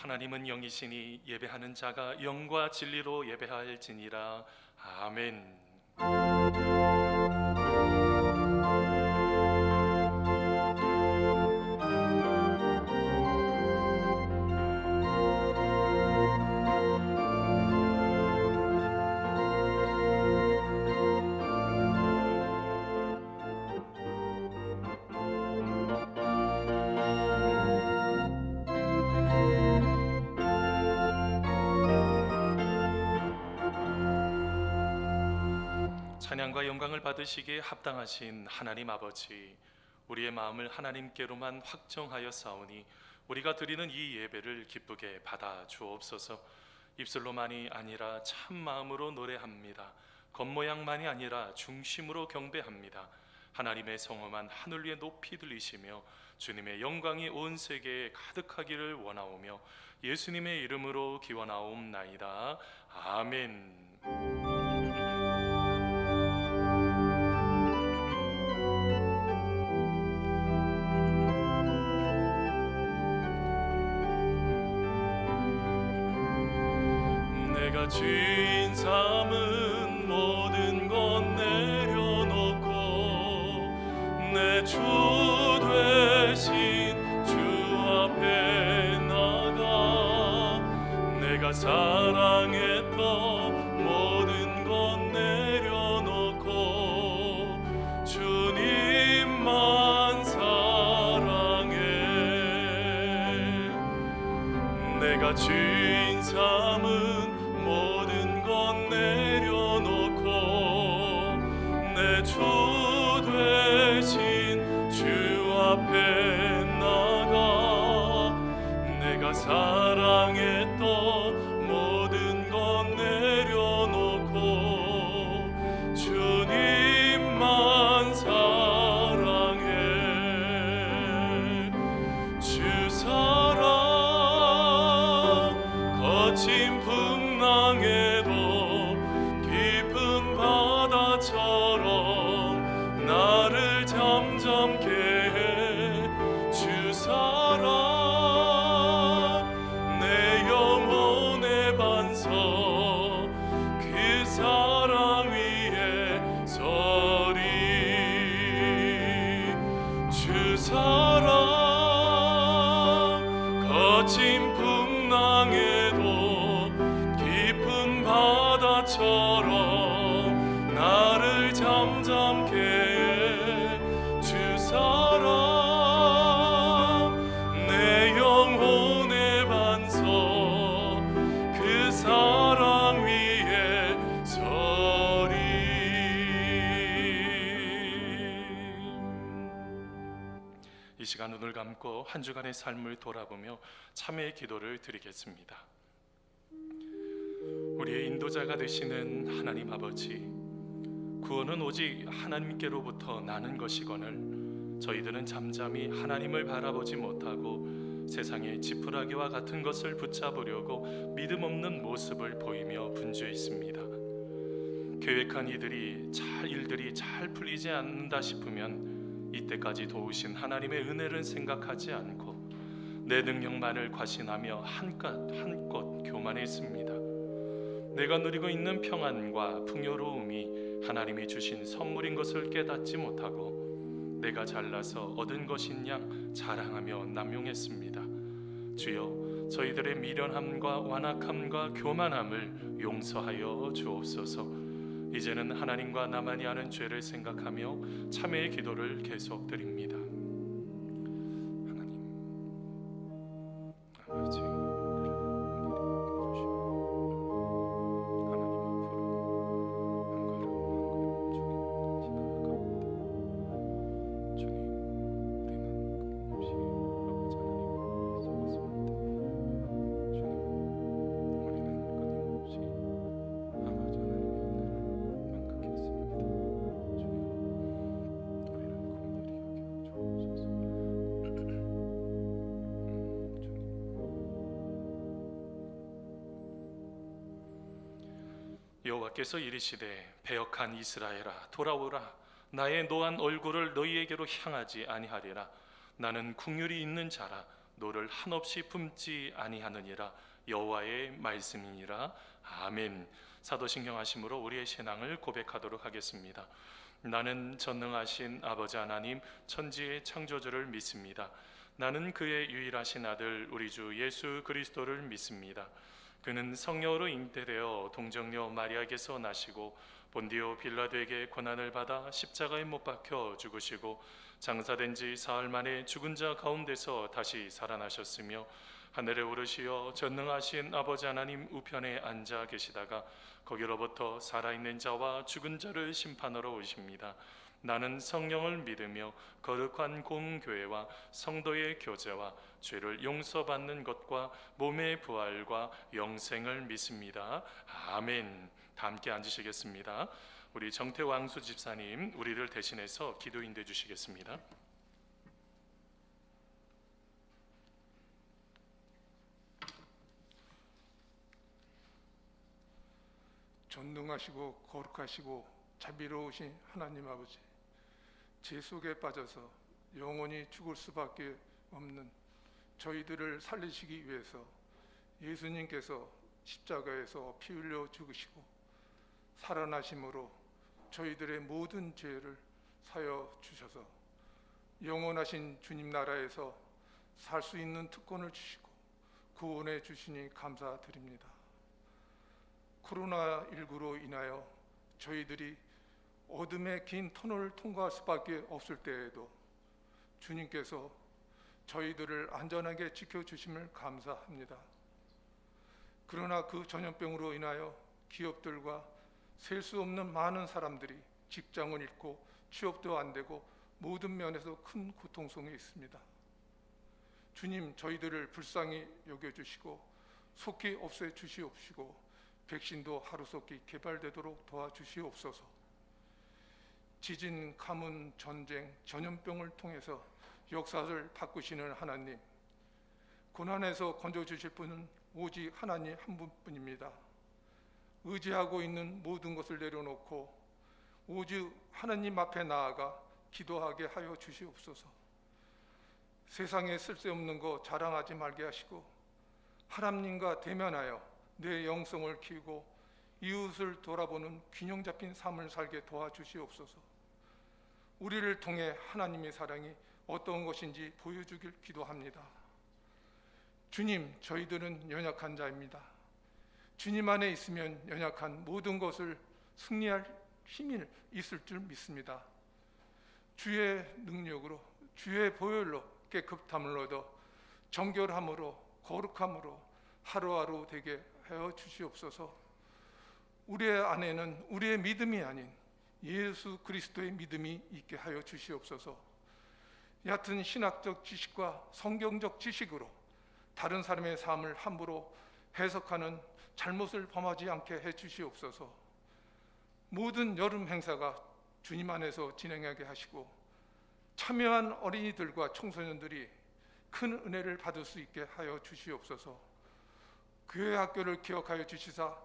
하나님은 영이시니 예배하는 자가 영과 진리로 예배할지니라. 아멘. 찬양과 영광을 받으시기에 합당하신 하나님 아버지, 우리의 마음을 하나님께로만 확정하여 싸우니 우리가 드리는 이 예배를 기쁘게 받아 주옵소서. 입술로만이 아니라 참 마음으로 노래합니다. 겉모양만이 아니라 중심으로 경배합니다. 하나님의 성험한 하늘 위에 높이 들리시며 주님의 영광이 온 세계에 가득하기를 원하오며 예수님의 이름으로 기원하옵나이다. 아멘. 내가 죄인 삼은 모든 것 내려놓고 내 주 되신 주 앞에 나가 내가 사랑했던 모든 것 내려놓고 주님만 사랑해. 내가 죄인 삼은 모든 것 내려놓고 내 주 되신 주 앞에 나가 내가 사랑했던 모든 것 내려놓고 주님만 사랑해. 주 사랑 거친 풍랑에도 깊은 바다처럼 나를 잠잠케 해. 주 사랑 내 영혼의 반석 그 사랑 위에 서리. 주 사랑 거친 풍랑에도 깊은 바다처럼 나를 잠잠케 해. 주 사랑 내 영혼의 반석 그 사랑 위에 서리. 이 시간 눈을 감고 한 주간의 삶을 돌아보며 참회의 기도를 드리겠습니다. 우리의 인도자가 되시는 하나님 아버지, 구원은 오직 하나님께로부터 나는 것이거늘 저희들은 잠잠히 하나님을 바라보지 못하고 세상의 지푸라기와 같은 것을 붙잡으려고 믿음 없는 모습을 보이며 분주해 있습니다. 계획한 일들이 잘 풀리지 않는다 싶으면 이때까지 도우신 하나님의 은혜를 생각하지 않고 내 능력만을 과신하며 한껏 교만했습니다. 내가 누리고 있는 평안과 풍요로움이 하나님이 주신 선물인 것을 깨닫지 못하고 내가 잘나서 얻은 것인 양 자랑하며 남용했습니다. 주여, 저희들의 미련함과 완악함과 교만함을 용서하여 주옵소서. 이제는 하나님과 나만이 아는 죄를 생각하며 참회의 기도를 계속 드립니다. 하나님 아버지, 여호와께서 이르시되 배역한 이스라엘아 돌아오라. 나의 노한 얼굴을 너희에게로 향하지 아니하리라. 나는 긍휼이 있는 자라. 노를 한없이 품지 아니하느니라. 여호와의 말씀이니라. 아멘. 사도신경 하심으로 우리의 신앙을 고백하도록 하겠습니다. 나는 전능하신 아버지 하나님 천지의 창조주를 믿습니다. 나는 그의 유일하신 아들 우리 주 예수 그리스도를 믿습니다. 그는 성령으로 잉태되어 동정녀 마리아에게서 나시고 본디오 빌라도에게 고난을 받아 십자가에 못 박혀 죽으시고 장사된 지 사흘 만에 죽은 자 가운데서 다시 살아나셨으며 하늘에 오르시어 전능하신 아버지 하나님 우편에 앉아 계시다가 거기로부터 살아있는 자와 죽은 자를 심판하러 오십니다. 나는 성령을 믿으며 거룩한 공교회와 성도의 교제와 죄를 용서받는 것과 몸의 부활과 영생을 믿습니다. 아멘. 다 함께 앉으시겠습니다. 우리 정태왕수 집사님 우리를 대신해서 기도 인도해 주시겠습니다. 전능하시고 거룩하시고 자비로우신 하나님 아버지, 죄 속에 빠져서 영원히 죽을 수밖에 없는 저희들을 살리시기 위해서 예수님께서 십자가에서 피 흘려 죽으시고 살아나심으로 저희들의 모든 죄를 사여 주셔서 영원하신 주님 나라에서 살 수 있는 특권을 주시고 구원해 주시니 감사드립니다. 코로나19로 인하여 저희들이 어둠의 긴 터널을 통과할 수밖에 없을 때에도 주님께서 저희들을 안전하게 지켜주심을 감사합니다. 그러나 그 전염병으로 인하여 기업들과 셀 수 없는 많은 사람들이 직장을 잃고 취업도 안 되고 모든 면에서 큰 고통 속에 있습니다. 주님, 저희들을 불쌍히 여겨주시고 속히 없애주시옵시고 백신도 하루속히 개발되도록 도와주시옵소서. 지진, 가뭄, 전쟁, 전염병을 통해서 역사를 바꾸시는 하나님, 고난에서 건져주실 분은 오직 하나님 한 분뿐입니다. 의지하고 있는 모든 것을 내려놓고 오직 하나님 앞에 나아가 기도하게 하여 주시옵소서. 세상에 쓸데없는 거 자랑하지 말게 하시고 하나님과 대면하여 내 영성을 키우고 이웃을 돌아보는 균형 잡힌 삶을 살게 도와주시옵소서. 우리를 통해 하나님의 사랑이 어떤 것인지 보여주길 기도합니다. 주님, 저희들은 연약한 자입니다. 주님 안에 있으면 연약한 모든 것을 승리할 힘이 있을 줄 믿습니다. 주의 능력으로, 주의 보혈로 깨끗함을 얻어 정결함으로, 거룩함으로 하루하루 되게 하여 주시옵소서. 우리의 안에는 우리의 믿음이 아닌 예수 그리스도의 믿음이 있게 하여 주시옵소서. 얕은 신학적 지식과 성경적 지식으로 다른 사람의 삶을 함부로 해석하는 잘못을 범하지 않게 해 주시옵소서. 모든 여름 행사가 주님 안에서 진행하게 하시고 참여한 어린이들과 청소년들이 큰 은혜를 받을 수 있게 하여 주시옵소서. 교회 학교를 기억하여 주시사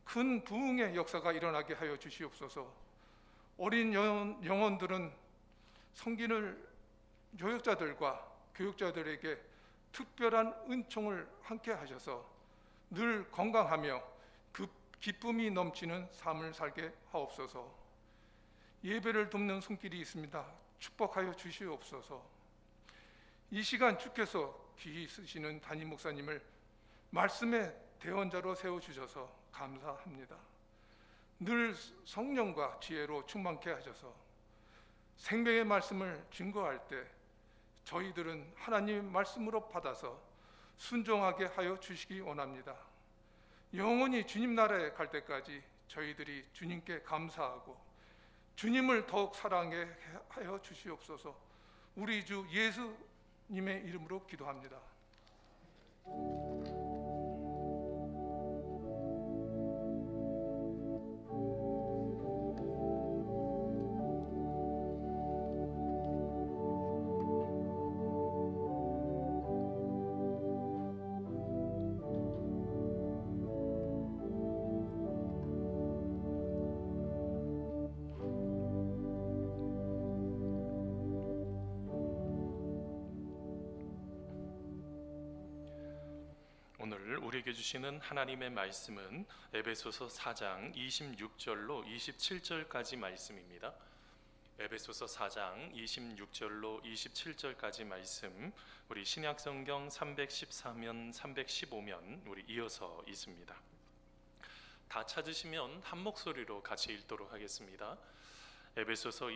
큰 부흥의 역사가 일어나게 하여 주시옵소서. 어린 영혼들은 성gin을 교육자들과 교육자들에게 특별한 은총을 함께 하셔서 늘 건강하며 그 기쁨이 넘치는 삶을 살게 하옵소서. 예배를 돕는 손길이 있습니다. 축복하여 주시옵소서. 이 시간 주께서 귀히 쓰시는 담임 목사님을 말씀의 대언자로 세워주셔서 감사합니다. 늘 성령과 지혜로 충만케 하셔서 생명의 말씀을 증거할 때 저희들은 하나님의 말씀으로 받아서 순종하게 하여 주시기 원합니다. 영원히 주님 나라에 갈 때까지 저희들이 주님께 감사하고 주님을 더욱 사랑하게 하여 주시옵소서. 우리 주 예수님의 이름으로 기도합니다. 오늘 우리에게 주시는 하나님의 말씀은 에베소서 4장 26절로 27절까지 말씀입니다. 에베소서 4장 26절로 27절까지 말씀, 우리 신약성경 314면 315면 우리 이어서 있습니다. 다 찾으시면 한 목소리로 같이 읽도록 하겠습니다. 에베소서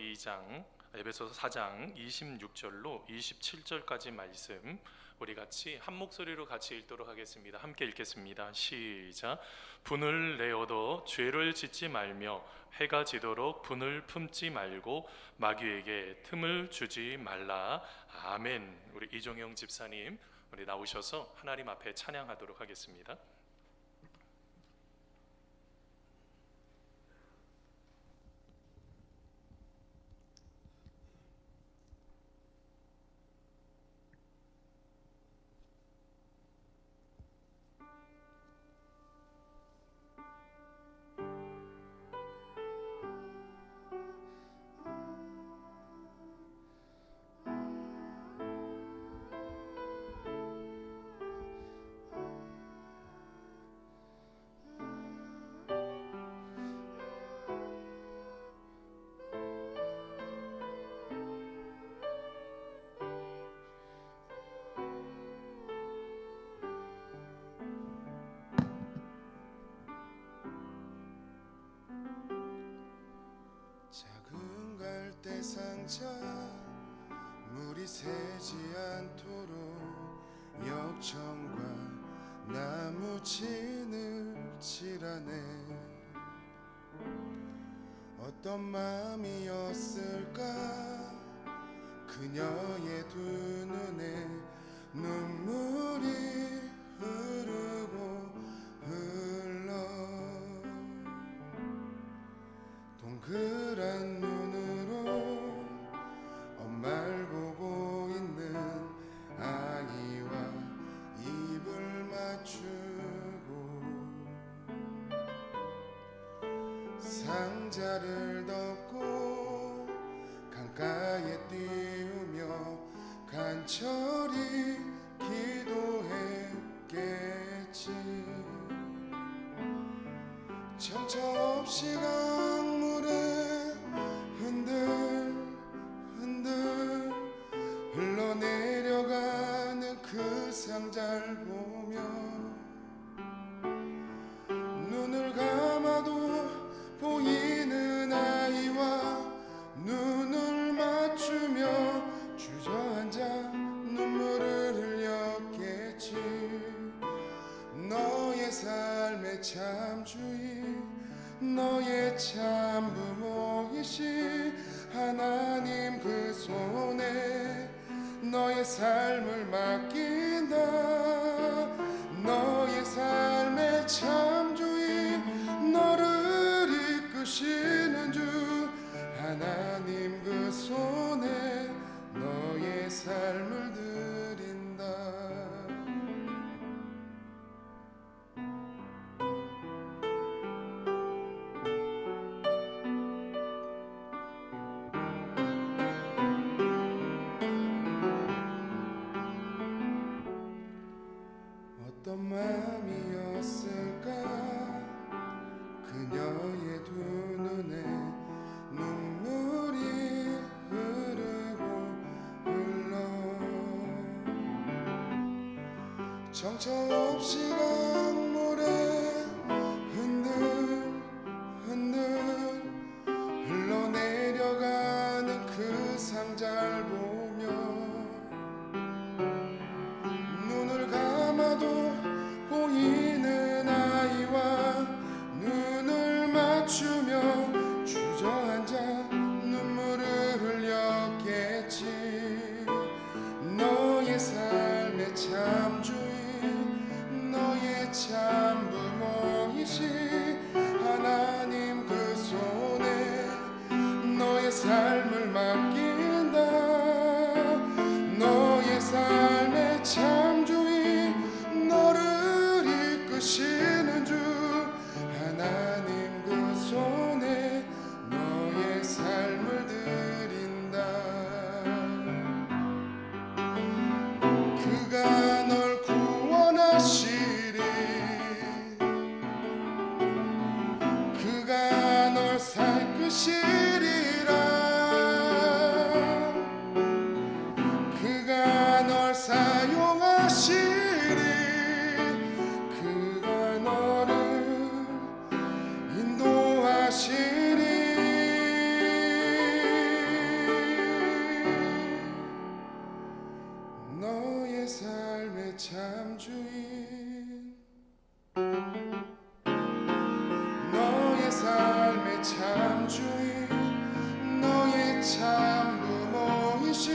4장 26절로 27절까지 말씀, 우리 같이 한 목소리로 같이 읽도록 하겠습니다. 함께 읽겠습니다. 시작. 분을 내어도 죄를 짓지 말며 해가 지도록 분을 품지 말고 마귀에게 틈을 주지 말라. 아멘. 우리 이종영 집사님, 우리 나오셔서 하나님 앞에 찬양하도록 하겠습니다. 작은 갈대 상자 물이 새지 않도록 역청과 나무 진을 칠하네. 어떤 마음이었을까 그녀의 두 눈에 눈물이 흐르고 흘러 동그란 눈으로 엄마를 보고 있는 아이와 입을 맞추고 상자를 덮고 강가에 띄우며 간절히 기도했겠지. 정처 없이 강물에 흔들흔들 흘러내려가는 그 상자를 보며 눈을 감아도 보이는 아이와 눈을 맞추며 주저앉아 눈물을 흘렸겠지. 너의 삶의 참주인 너의 참 부모이신 하나님 그 손에 너의 삶을 맡긴다. 너의 삶의 참주인 너를 이끄시는 주 하나님 그 손에 너의 삶을 드린다. 어떤 마음이었을까 그녀의 두 눈에 눈물이 흐르고 흘러 정처 없이 강물에 흔들흔들 흘러내려가는 그 상자를 보며 눈을 감아도 보이는 아이와 눈을 맞추며 주저앉아 눈물을 흘렸겠지. 너의 삶의 참주인 너의 참 부모이신 하나님 그 손에 너의 삶을 맡긴다. 너의 삶의 참주인 너를 이끄시는 주 하나님 그 손에 너의 삶을 드린다. 그가 널 구원하시리 살 것이리라. 그가 널 사용하시리. 그가 너를 인도하시리. 너의 삶의 참주인, 너의 삶의 참주인, 너의 참부모이신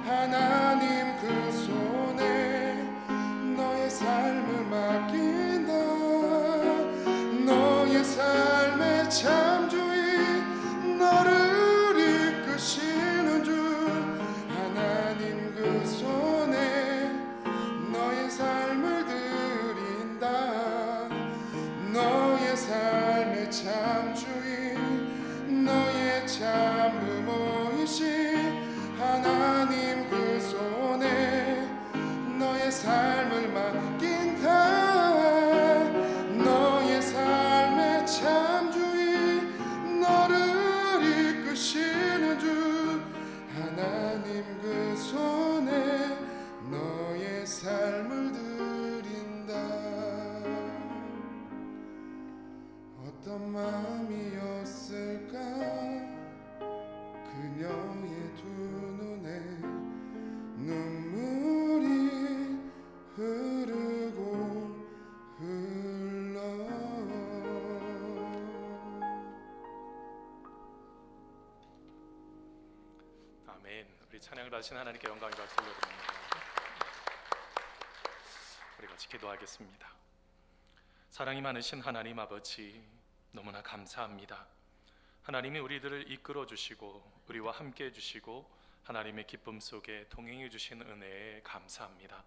하나님 그 손에 너의 삶을 맡긴다. 너의 삶의 참주인, 너를 이끄시는 주 하나님 그 손에 너의 삶을 드린다. 너의 삶의 참주인, 너의 참부모이신 하나님 그 손에 너의 삶을 맡긴다. 너의 삶의 참주인, 너를 이끄시는 주 하나님 그 손에 너의 삶을 드린다. 어떤 마음이었을까 그녀의 두 눈에 눈물이 흐르고 흘러. 아멘. 우리 찬양을 받으신 하나님께 영광과 박수 올려드립니다. 우리 같이 기도하겠습니다. 사랑이 많으신 하나님 아버지, 너무나 감사합니다. 하나님이 우리들을 이끌어 주시고 우리와 함께 해주시고 하나님의 기쁨 속에 동행해 주신 은혜에 감사합니다.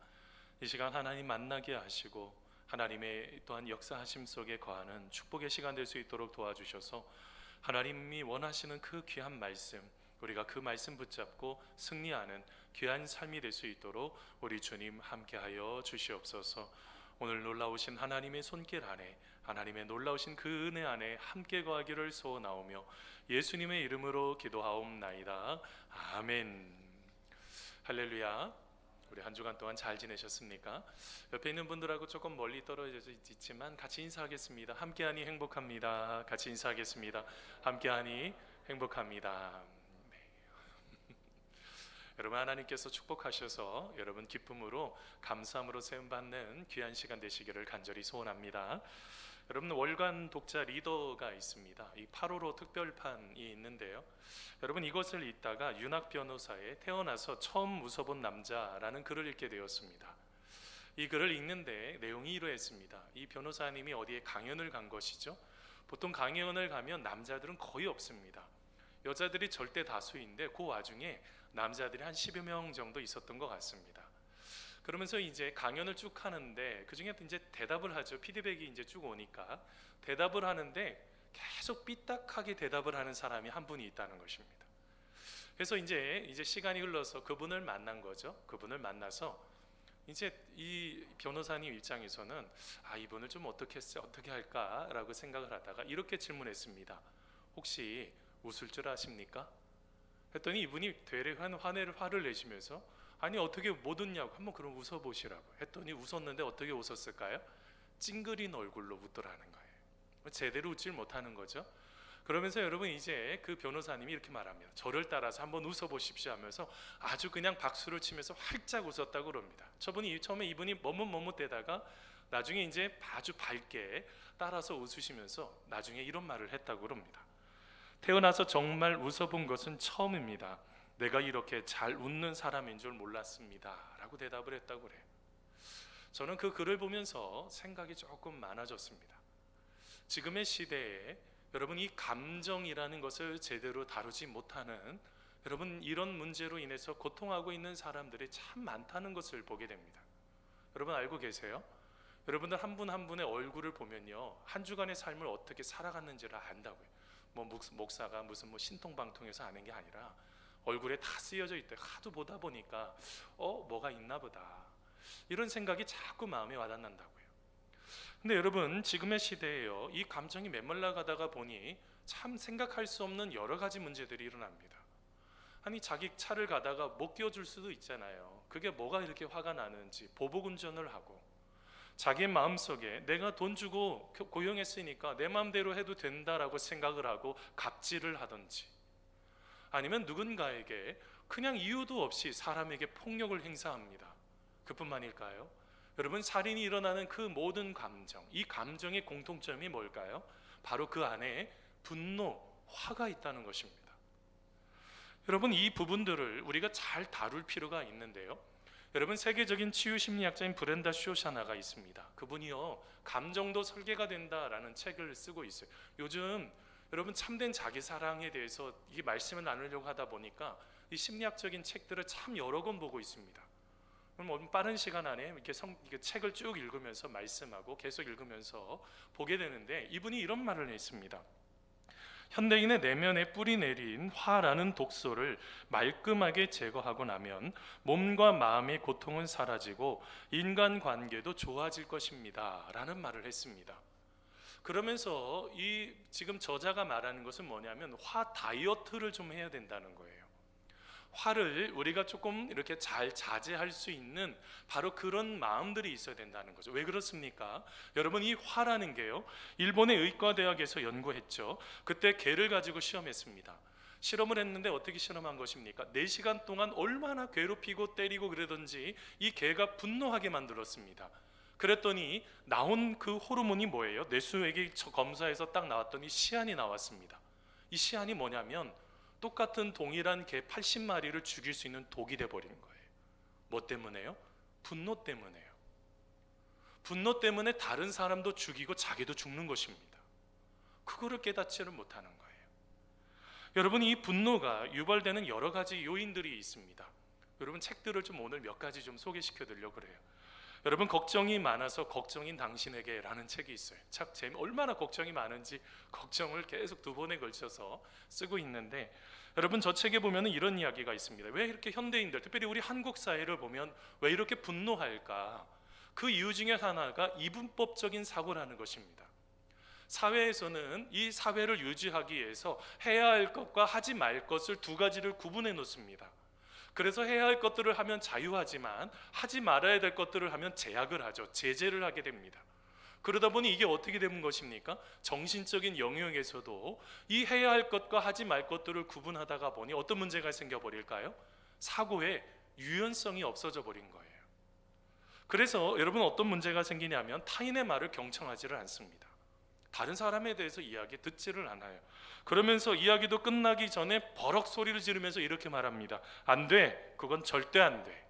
이 시간 하나님 만나게 하시고 하나님의 또한 역사하심 속에 거하는 축복의 시간 될 수 있도록 도와주셔서 하나님이 원하시는 그 귀한 말씀, 우리가 그 말씀 붙잡고 승리하는 귀한 삶이 될 수 있도록 우리 주님 함께하여 주시옵소서. 오늘 놀라우신 하나님의 손길 안에, 하나님의 놀라우신 그 은혜 안에 함께 거하기를 소원하오며 예수님의 이름으로 기도하옵나이다. 아멘. 할렐루야. 우리 한 주간 동안 잘 지내셨습니까? 옆에 있는 분들하고 조금 멀리 떨어져 있지만 같이 인사하겠습니다. 함께하니 행복합니다. 같이 인사하겠습니다. 함께하니 행복합니다. 여러분, 하나님께서 축복하셔서 여러분 기쁨으로 감사함으로 세움받는 귀한 시간 되시기를 간절히 소원합니다. 여러분, 월간 독자 리더가 있습니다. 이 8.15 특별판이 있는데요, 여러분 이것을 읽다가 윤학 변호사의 태어나서 처음 웃어본 남자라는 글을 읽게 되었습니다. 이 글을 읽는데 내용이 이러했습니다. 이 변호사님이 어디에 강연을 간 것이죠. 보통 강연을 가면 남자들은 거의 없습니다. 여자들이 절대 다수인데 그 와중에 남자들이 한 10여 명 정도 있었던 것 같습니다. 그러면서 이제 강연을 쭉 하는데 그 중에 이제 대답을 하죠. 피드백이 이제 쭉 오니까 대답을 하는데 계속 삐딱하게 대답을 하는 사람이 한 분이 있다는 것입니다. 그래서 이제 시간이 흘러서 그분을 만난 거죠. 그분을 만나서 이제 이 변호사님 입장에서는 이분을 좀 어떻게 할까라고 생각을 하다가 이렇게 질문했습니다. 혹시 웃을 줄 아십니까? 했더니 이분이 되레 화를 내시면서 아니 어떻게 못 웃냐고, 한번 그럼 웃어보시라고 했더니 웃었는데 어떻게 웃었을까요? 찡그린 얼굴로 웃더라는 거예요. 제대로 웃질 못하는 거죠. 그러면서 여러분 이제 그 변호사님이 이렇게 말합니다. 저를 따라서 한번 웃어보십시오 하면서 아주 그냥 박수를 치면서 활짝 웃었다고 그럽니다. 저분이 처음에 이분이 머뭇머뭇대다가 나중에 이제 아주 밝게 따라서 웃으시면서 나중에 이런 말을 했다고 그럽니다. 태어나서 정말 웃어본 것은 처음입니다. 내가 이렇게 잘 웃는 사람인 줄 몰랐습니다 라고 대답을 했다고 그래요. 저는 그 글을 보면서 생각이 조금 많아졌습니다. 지금의 시대에 여러분 이 감정이라는 것을 제대로 다루지 못하는 여러분 이런 문제로 인해서 고통하고 있는 사람들이 참 많다는 것을 보게 됩니다. 여러분 알고 계세요? 여러분들 한 분 한 분의 얼굴을 보면요, 한 주간의 삶을 어떻게 살아갔는지를 안다고요. 목사가 무슨 신통방통해서 아는 게 아니라 얼굴에 다 쓰여져 있대. 하도 보다 보니까 뭐가 있나 보다 이런 생각이 자꾸 마음에 와닿는다고요. 근데 여러분, 지금의 시대에요, 이 감정이 메말라 가다가 보니 참 생각할 수 없는 여러 가지 문제들이 일어납니다. 아니, 자기 차를 가다가 못 끼워줄 수도 있잖아요. 그게 뭐가 이렇게 화가 나는지 보복 운전을 하고, 자기 마음속에 내가 돈 주고 고용했으니까 내 마음대로 해도 된다라고 생각을 하고 갑질을 하든지, 아니면 누군가에게 그냥 이유도 없이 사람에게 폭력을 행사합니다. 그뿐만일까요? 여러분, 살인이 일어나는 그 모든 감정, 이 감정의 공통점이 뭘까요? 바로 그 안에 분노, 화가 있다는 것입니다. 여러분, 이 부분들을 우리가 잘 다룰 필요가 있는데요, 여러분, 세계적인 치유 심리학자인 브렌다 쇼샤나가 있습니다. 그분이요, 감정도 설계가 된다라는 책을 쓰고 있어요. 요즘 여러분, 참된 자기 사랑에 대해서 이 말씀을 나누려고 하다 보니까 이 심리학적인 책들을 참 여러 권 보고 있습니다. 그럼 빠른 시간 안에 이렇게 책을 쭉 읽으면서 말씀하고 계속 읽으면서 보게 되는데, 이분이 이런 말을 했습니다. 현대인의 내면에 뿌리 내린 화라는 독소를 말끔하게 제거하고 나면 몸과 마음의 고통은 사라지고 인간관계도 좋아질 것입니다 라는 말을 했습니다. 그러면서 이 지금 저자가 말하는 것은 뭐냐면, 화 다이어트를 좀 해야 된다는 거예요. 화를 우리가 조금 이렇게 잘 자제할 수 있는 바로 그런 마음들이 있어야 된다는 거죠. 왜 그렇습니까? 여러분, 이 화라는 게요, 일본의 의과대학에서 연구했죠. 그때 개를 가지고 시험했습니다. 실험을 했는데 어떻게 실험한 것입니까? 4시간 동안 얼마나 괴롭히고 때리고 그러든지 이 개가 분노하게 만들었습니다. 그랬더니 나온 그 호르몬이 뭐예요? 뇌수액이 검사해서 딱 나왔더니 시안이 나왔습니다. 이 시안이 뭐냐면, 똑같은 동일한 개 80마리를 죽일 수 있는 독이 돼버린 거예요. 뭐 때문에요? 분노 때문에요. 분노 때문에 다른 사람도 죽이고 자기도 죽는 것입니다. 그거를 깨닫지를 못하는 거예요. 여러분, 이 분노가 유발되는 여러 가지 요인들이 있습니다. 여러분, 책들을 좀 오늘 몇 가지 좀 소개시켜 드리려고 그래요. 여러분, 걱정이 많아서 걱정인 당신에게 라는 책이 있어요. 참 얼마나 걱정이 많은지 걱정을 계속 2번에 걸쳐서 쓰고 있는데, 여러분, 저 책에 보면 이런 이야기가 있습니다. 왜 이렇게 현대인들, 특별히 우리 한국 사회를 보면 왜 이렇게 분노할까? 그 이유 중에 하나가 이분법적인 사고라는 것입니다. 사회에서는 이 사회를 유지하기 위해서 해야 할 것과 하지 말 것을 2가지를 구분해 놓습니다. 그래서 해야 할 것들을 하면 자유하지만 하지 말아야 될 것들을 하면 제약을 하죠. 제재를 하게 됩니다. 그러다 보니 이게 어떻게 되는 것입니까? 정신적인 영역에서도 이 해야 할 것과 하지 말 것들을 구분하다가 보니 어떤 문제가 생겨버릴까요? 사고의 유연성이 없어져 버린 거예요. 그래서 여러분, 어떤 문제가 생기냐면 타인의 말을 경청하지를 않습니다. 다른 사람에 대해서 이야기 듣지를 않아요. 그러면서 이야기도 끝나기 전에 버럭 소리를 지르면서 이렇게 말합니다. 안 돼. 그건 절대 안 돼.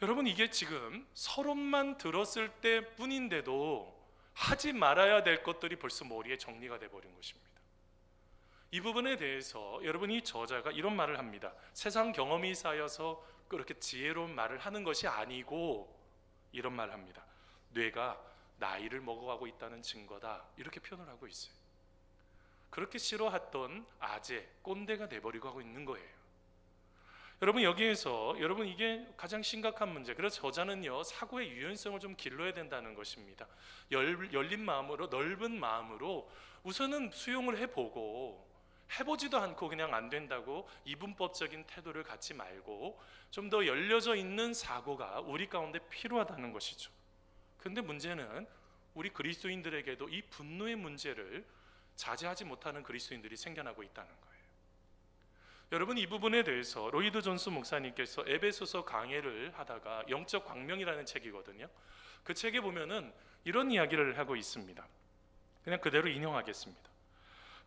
여러분, 이게 지금 서론만 들었을 때뿐인데도 하지 말아야 될 것들이 벌써 머리에 정리가 돼버린 것입니다. 이 부분에 대해서 여러분, 이 저자가 이런 말을 합니다. 세상 경험이 쌓여서 그렇게 지혜로운 말을 하는 것이 아니고 이런 말을 합니다. 뇌가 나이를 먹어가고 있다는 증거다, 이렇게 표현을 하고 있어요. 그렇게 싫어했던 아재, 꼰대가 돼버리고 하고 있는 거예요. 여러분, 여기에서 여러분, 이게 가장 심각한 문제. 그래서 저자는요, 사고의 유연성을 좀 길러야 된다는 것입니다. 열린 마음으로, 넓은 마음으로 우선은 수용을 해보고, 해보지도 않고 그냥 안 된다고 이분법적인 태도를 갖지 말고 좀 더 열려져 있는 사고가 우리 가운데 필요하다는 것이죠. 근데 문제는 우리 그리스도인들에게도 이 분노의 문제를 자제하지 못하는 그리스도인들이 생겨나고 있다는 거예요. 여러분, 이 부분에 대해서 로이드 존스 목사님께서 에베소서 강해를 하다가 영적 광명이라는 책이거든요. 그 책에 보면은 이런 이야기를 하고 있습니다. 그냥 그대로 인용하겠습니다.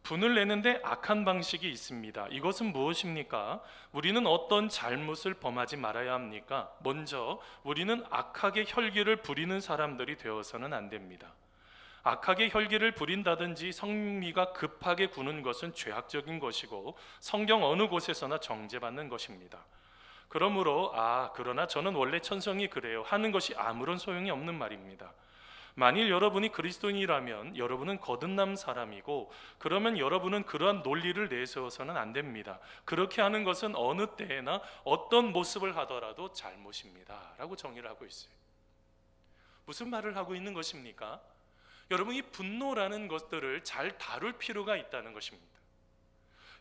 분을 내는데 악한 방식이 있습니다. 이것은 무엇입니까? 우리는 어떤 잘못을 범하지 말아야 합니까? 먼저 우리는 악하게 혈기를 부리는 사람들이 되어서는 안 됩니다. 악하게 혈기를 부린다든지 성미가 급하게 구는 것은 죄악적인 것이고 성경 어느 곳에서나 정죄받는 것입니다. 그러므로 그러나 저는 원래 천성이 그래요 하는 것이 아무런 소용이 없는 말입니다. 만일 여러분이 그리스도인이라면 여러분은 거듭난 사람이고, 그러면 여러분은 그러한 논리를 내세워서는 안 됩니다. 그렇게 하는 것은 어느 때에나 어떤 모습을 하더라도 잘못입니다 라고 정의를 하고 있어요. 무슨 말을 하고 있는 것입니까? 여러분, 이 분노라는 것들을 잘 다룰 필요가 있다는 것입니다.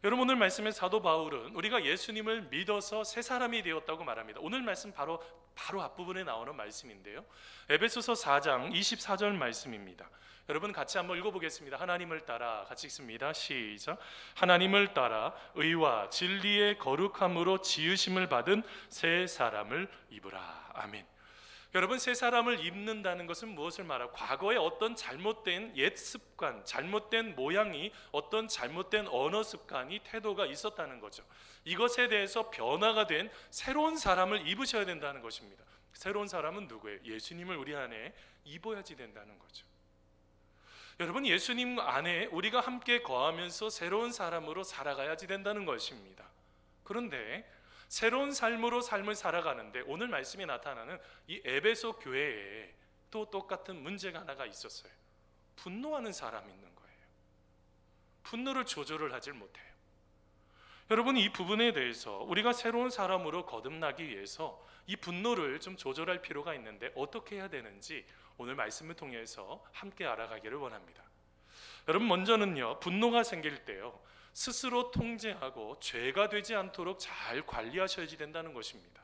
여러분, 오늘 말씀의 사도 바울은 우리가 예수님을 믿어서 새 사람이 되었다고 말합니다. 오늘 말씀 바로 앞부분에 나오는 말씀인데요, 에베소서 4장 24절 말씀입니다. 여러분 같이 한번 읽어보겠습니다. 하나님을 따라 같이 읽습니다. 시작. 하나님을 따라 의와 진리의 거룩함으로 지으심을 받은 새 사람을 입으라. 아멘. 여러분, 새 사람을 입는다는 것은 무엇을 말하고, 과거에 어떤 잘못된 옛 습관, 잘못된 모양이, 어떤 잘못된 언어 습관이, 태도가 있었다는 거죠. 이것에 대해서 변화가 된 새로운 사람을 입으셔야 된다는 것입니다. 새로운 사람은 누구예요? 예수님을 우리 안에 입어야지 된다는 거죠. 여러분, 예수님 안에 우리가 함께 거하면서 새로운 사람으로 살아가야지 된다는 것입니다. 그런데 새로운 삶으로 삶을 살아가는데 오늘 말씀에 나타나는 이 에베소 교회에 또 똑같은 문제가 하나가 있었어요. 분노하는 사람이 있는 거예요. 분노를 조절을 하질 못해요. 여러분, 이 부분에 대해서 우리가 새로운 사람으로 거듭나기 위해서 이 분노를 좀 조절할 필요가 있는데 어떻게 해야 되는지 오늘 말씀을 통해서 함께 알아가기를 원합니다. 여러분, 먼저는요, 분노가 생길 때요, 스스로 통제하고 죄가 되지 않도록 잘 관리하셔야지 된다는 것입니다.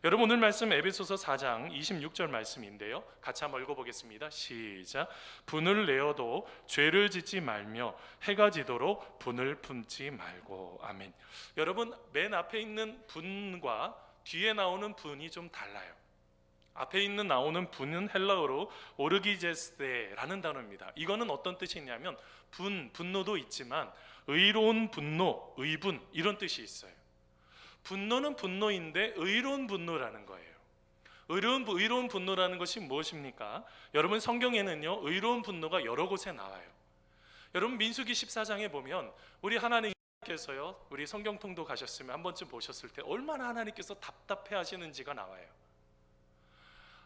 여러분, 오늘 말씀 에베소서 4장 26절 말씀인데요, 같이 한번 읽어보겠습니다. 시작. 분을 내어도 죄를 짓지 말며 해가 지도록 분을 품지 말고. 아멘. 여러분, 맨 앞에 있는 분과 뒤에 나오는 분이 좀 달라요. 앞에 있는 나오는 분은 헬라어로 오르기제스라는 단어입니다. 이거는 어떤 뜻이 있냐면 분노도 있지만 의로운 분노, 의분, 이런 뜻이 있어요. 분노는 분노인데 의로운 분노라는 거예요. 의로운 분노라는 것이 무엇입니까? 여러분, 성경에는요, 의로운 분노가 여러 곳에 나와요. 여러분, 민수기 14장에 보면 우리 하나님께서요, 우리 성경통도 가셨으면 한 번쯤 보셨을 때 얼마나 하나님께서 답답해 하시는지가 나와요.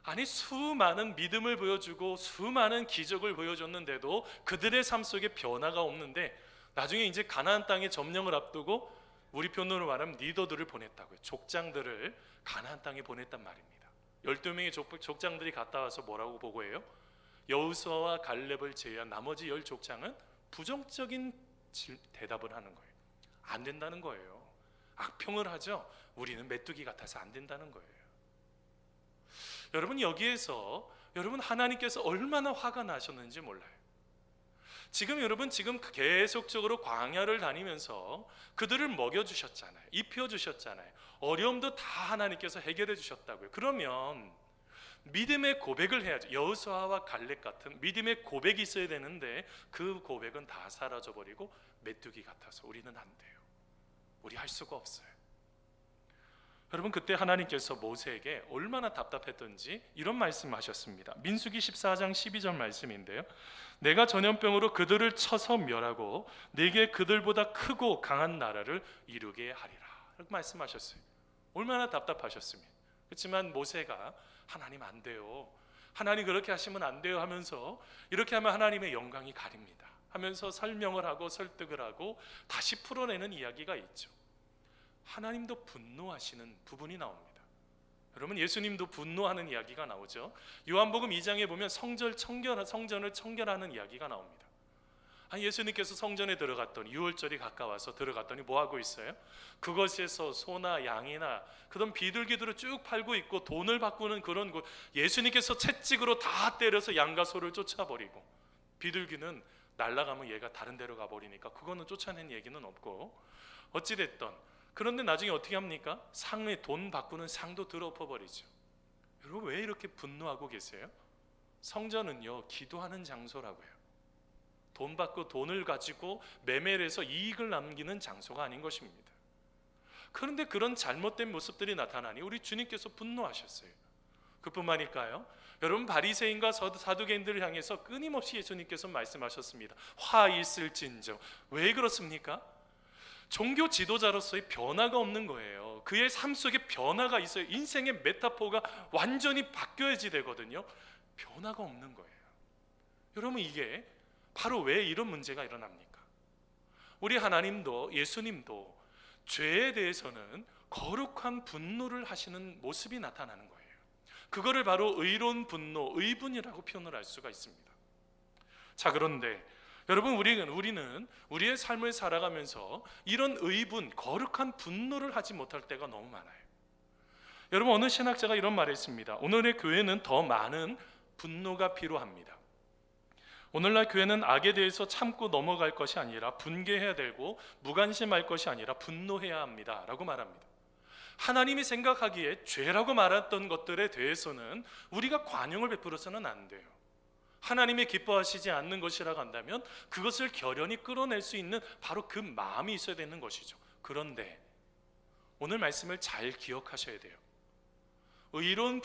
아니, 수많은 믿음을 보여주고 수많은 기적을 보여줬는데도 그들의 삶 속에 변화가 없는데, 나중에 이제 가나안 땅의 점령을 앞두고 우리 표현으로 말하면 리더들을 보냈다고요. 족장들을 가나안 땅에 보냈단 말입니다. 12명의 족장들이 갔다 와서 뭐라고 보고해요? 여호수아와 갈렙을 제외한 나머지 10족장은 부정적인 대답을 하는 거예요. 안 된다는 거예요. 악평을 하죠. 우리는 메뚜기 같아서 안 된다는 거예요. 여러분, 여기에서 여러분, 하나님께서 얼마나 화가 나셨는지 몰라요. 여러분 계속적으로 광야를 다니면서 그들을 먹여주셨잖아요. 입혀주셨잖아요. 어려움도 다 하나님께서 해결해 주셨다고요. 그러면 믿음의 고백을 해야죠. 여호수아와 갈렙 같은 믿음의 고백이 있어야 되는데 그 고백은 다 사라져버리고 메뚜기 같아서 우리는 안 돼요. 우리 할 수가 없어요. 여러분, 그때 하나님께서 모세에게 얼마나 답답했던지 이런 말씀하셨습니다. 민수기 14장 12절 말씀인데요, 내가 전염병으로 그들을 쳐서 멸하고 내게 그들보다 크고 강한 나라를 이루게 하리라, 이렇게 말씀하셨어요. 얼마나 답답하셨으면. 그렇지만 모세가 하나님 안 돼요, 하나님 그렇게 하시면 안 돼요 하면서, 이렇게 하면 하나님의 영광이 가립니다 하면서 설명을 하고 설득을 하고 다시 풀어내는 이야기가 있죠. 하나님도 분노하시는 부분이 나옵니다. 여러분, 예수님도 분노하는 이야기가 나오죠. 요한복음 2장에 보면 성전을 청결하는 이야기가 나옵니다. 예수님께서 성전에 들어갔더니, 유월절이 가까워서 들어갔더니 뭐 하고 있어요? 그것에서 소나 양이나 그런 비둘기들을 쭉 팔고 있고 돈을 바꾸는 그런 곳, 예수님께서 채찍으로 다 때려서 양과 소를 쫓아버리고, 비둘기는 날아가면 얘가 다른 데로 가버리니까 그거는 쫓아낸 얘기는 없고, 어찌됐든 그런데 나중에 어떻게 합니까? 상에 돈 바꾸는 상도 들어엎어버리죠. 여러분, 왜 이렇게 분노하고 계세요? 성전은요, 기도하는 장소라고요. 돈 받고 돈을 가지고 매매를 해서 이익을 남기는 장소가 아닌 것입니다. 그런데 그런 잘못된 모습들이 나타나니 우리 주님께서 분노하셨어요. 그뿐만일까요? 여러분, 바리새인과 사두개인들을 향해서 끊임없이 예수님께서 말씀하셨습니다. 화 있을진저. 왜 그렇습니까? 종교 지도자로서의 변화가 없는 거예요. 그의 삶 속에 변화가 있어요. 인생의 메타포가 완전히 바뀌어야지 되거든요. 변화가 없는 거예요. 여러분, 이게 바로 왜 이런 문제가 일어납니까? 우리 하나님도 예수님도 죄에 대해서는 거룩한 분노를 하시는 모습이 나타나는 거예요. 그거를 바로 의로운 분노, 의분이라고 표현을 할 수가 있습니다. 자, 그런데 여러분, 우리는 우리의 삶을 살아가면서 이런 의분, 거룩한 분노를 하지 못할 때가 너무 많아요. 여러분, 어느 신학자가 이런 말을 했습니다. 오늘의 교회는 더 많은 분노가 필요합니다. 오늘날 교회는 악에 대해서 참고 넘어갈 것이 아니라 분개해야 되고 무관심할 것이 아니라 분노해야 합니다 라고 말합니다. 하나님이 생각하기에 죄라고 말했던 것들에 대해서는 우리가 관용을 베풀어서는 안 돼요. 하나님이 기뻐하시지 않는 것이라고 한다면 그것을 결연히 끌어낼 수 있는 바로 그 마음이 있어야 되는 것이죠. 그런데 오늘 말씀을 잘 기억하셔야 돼요. 의로운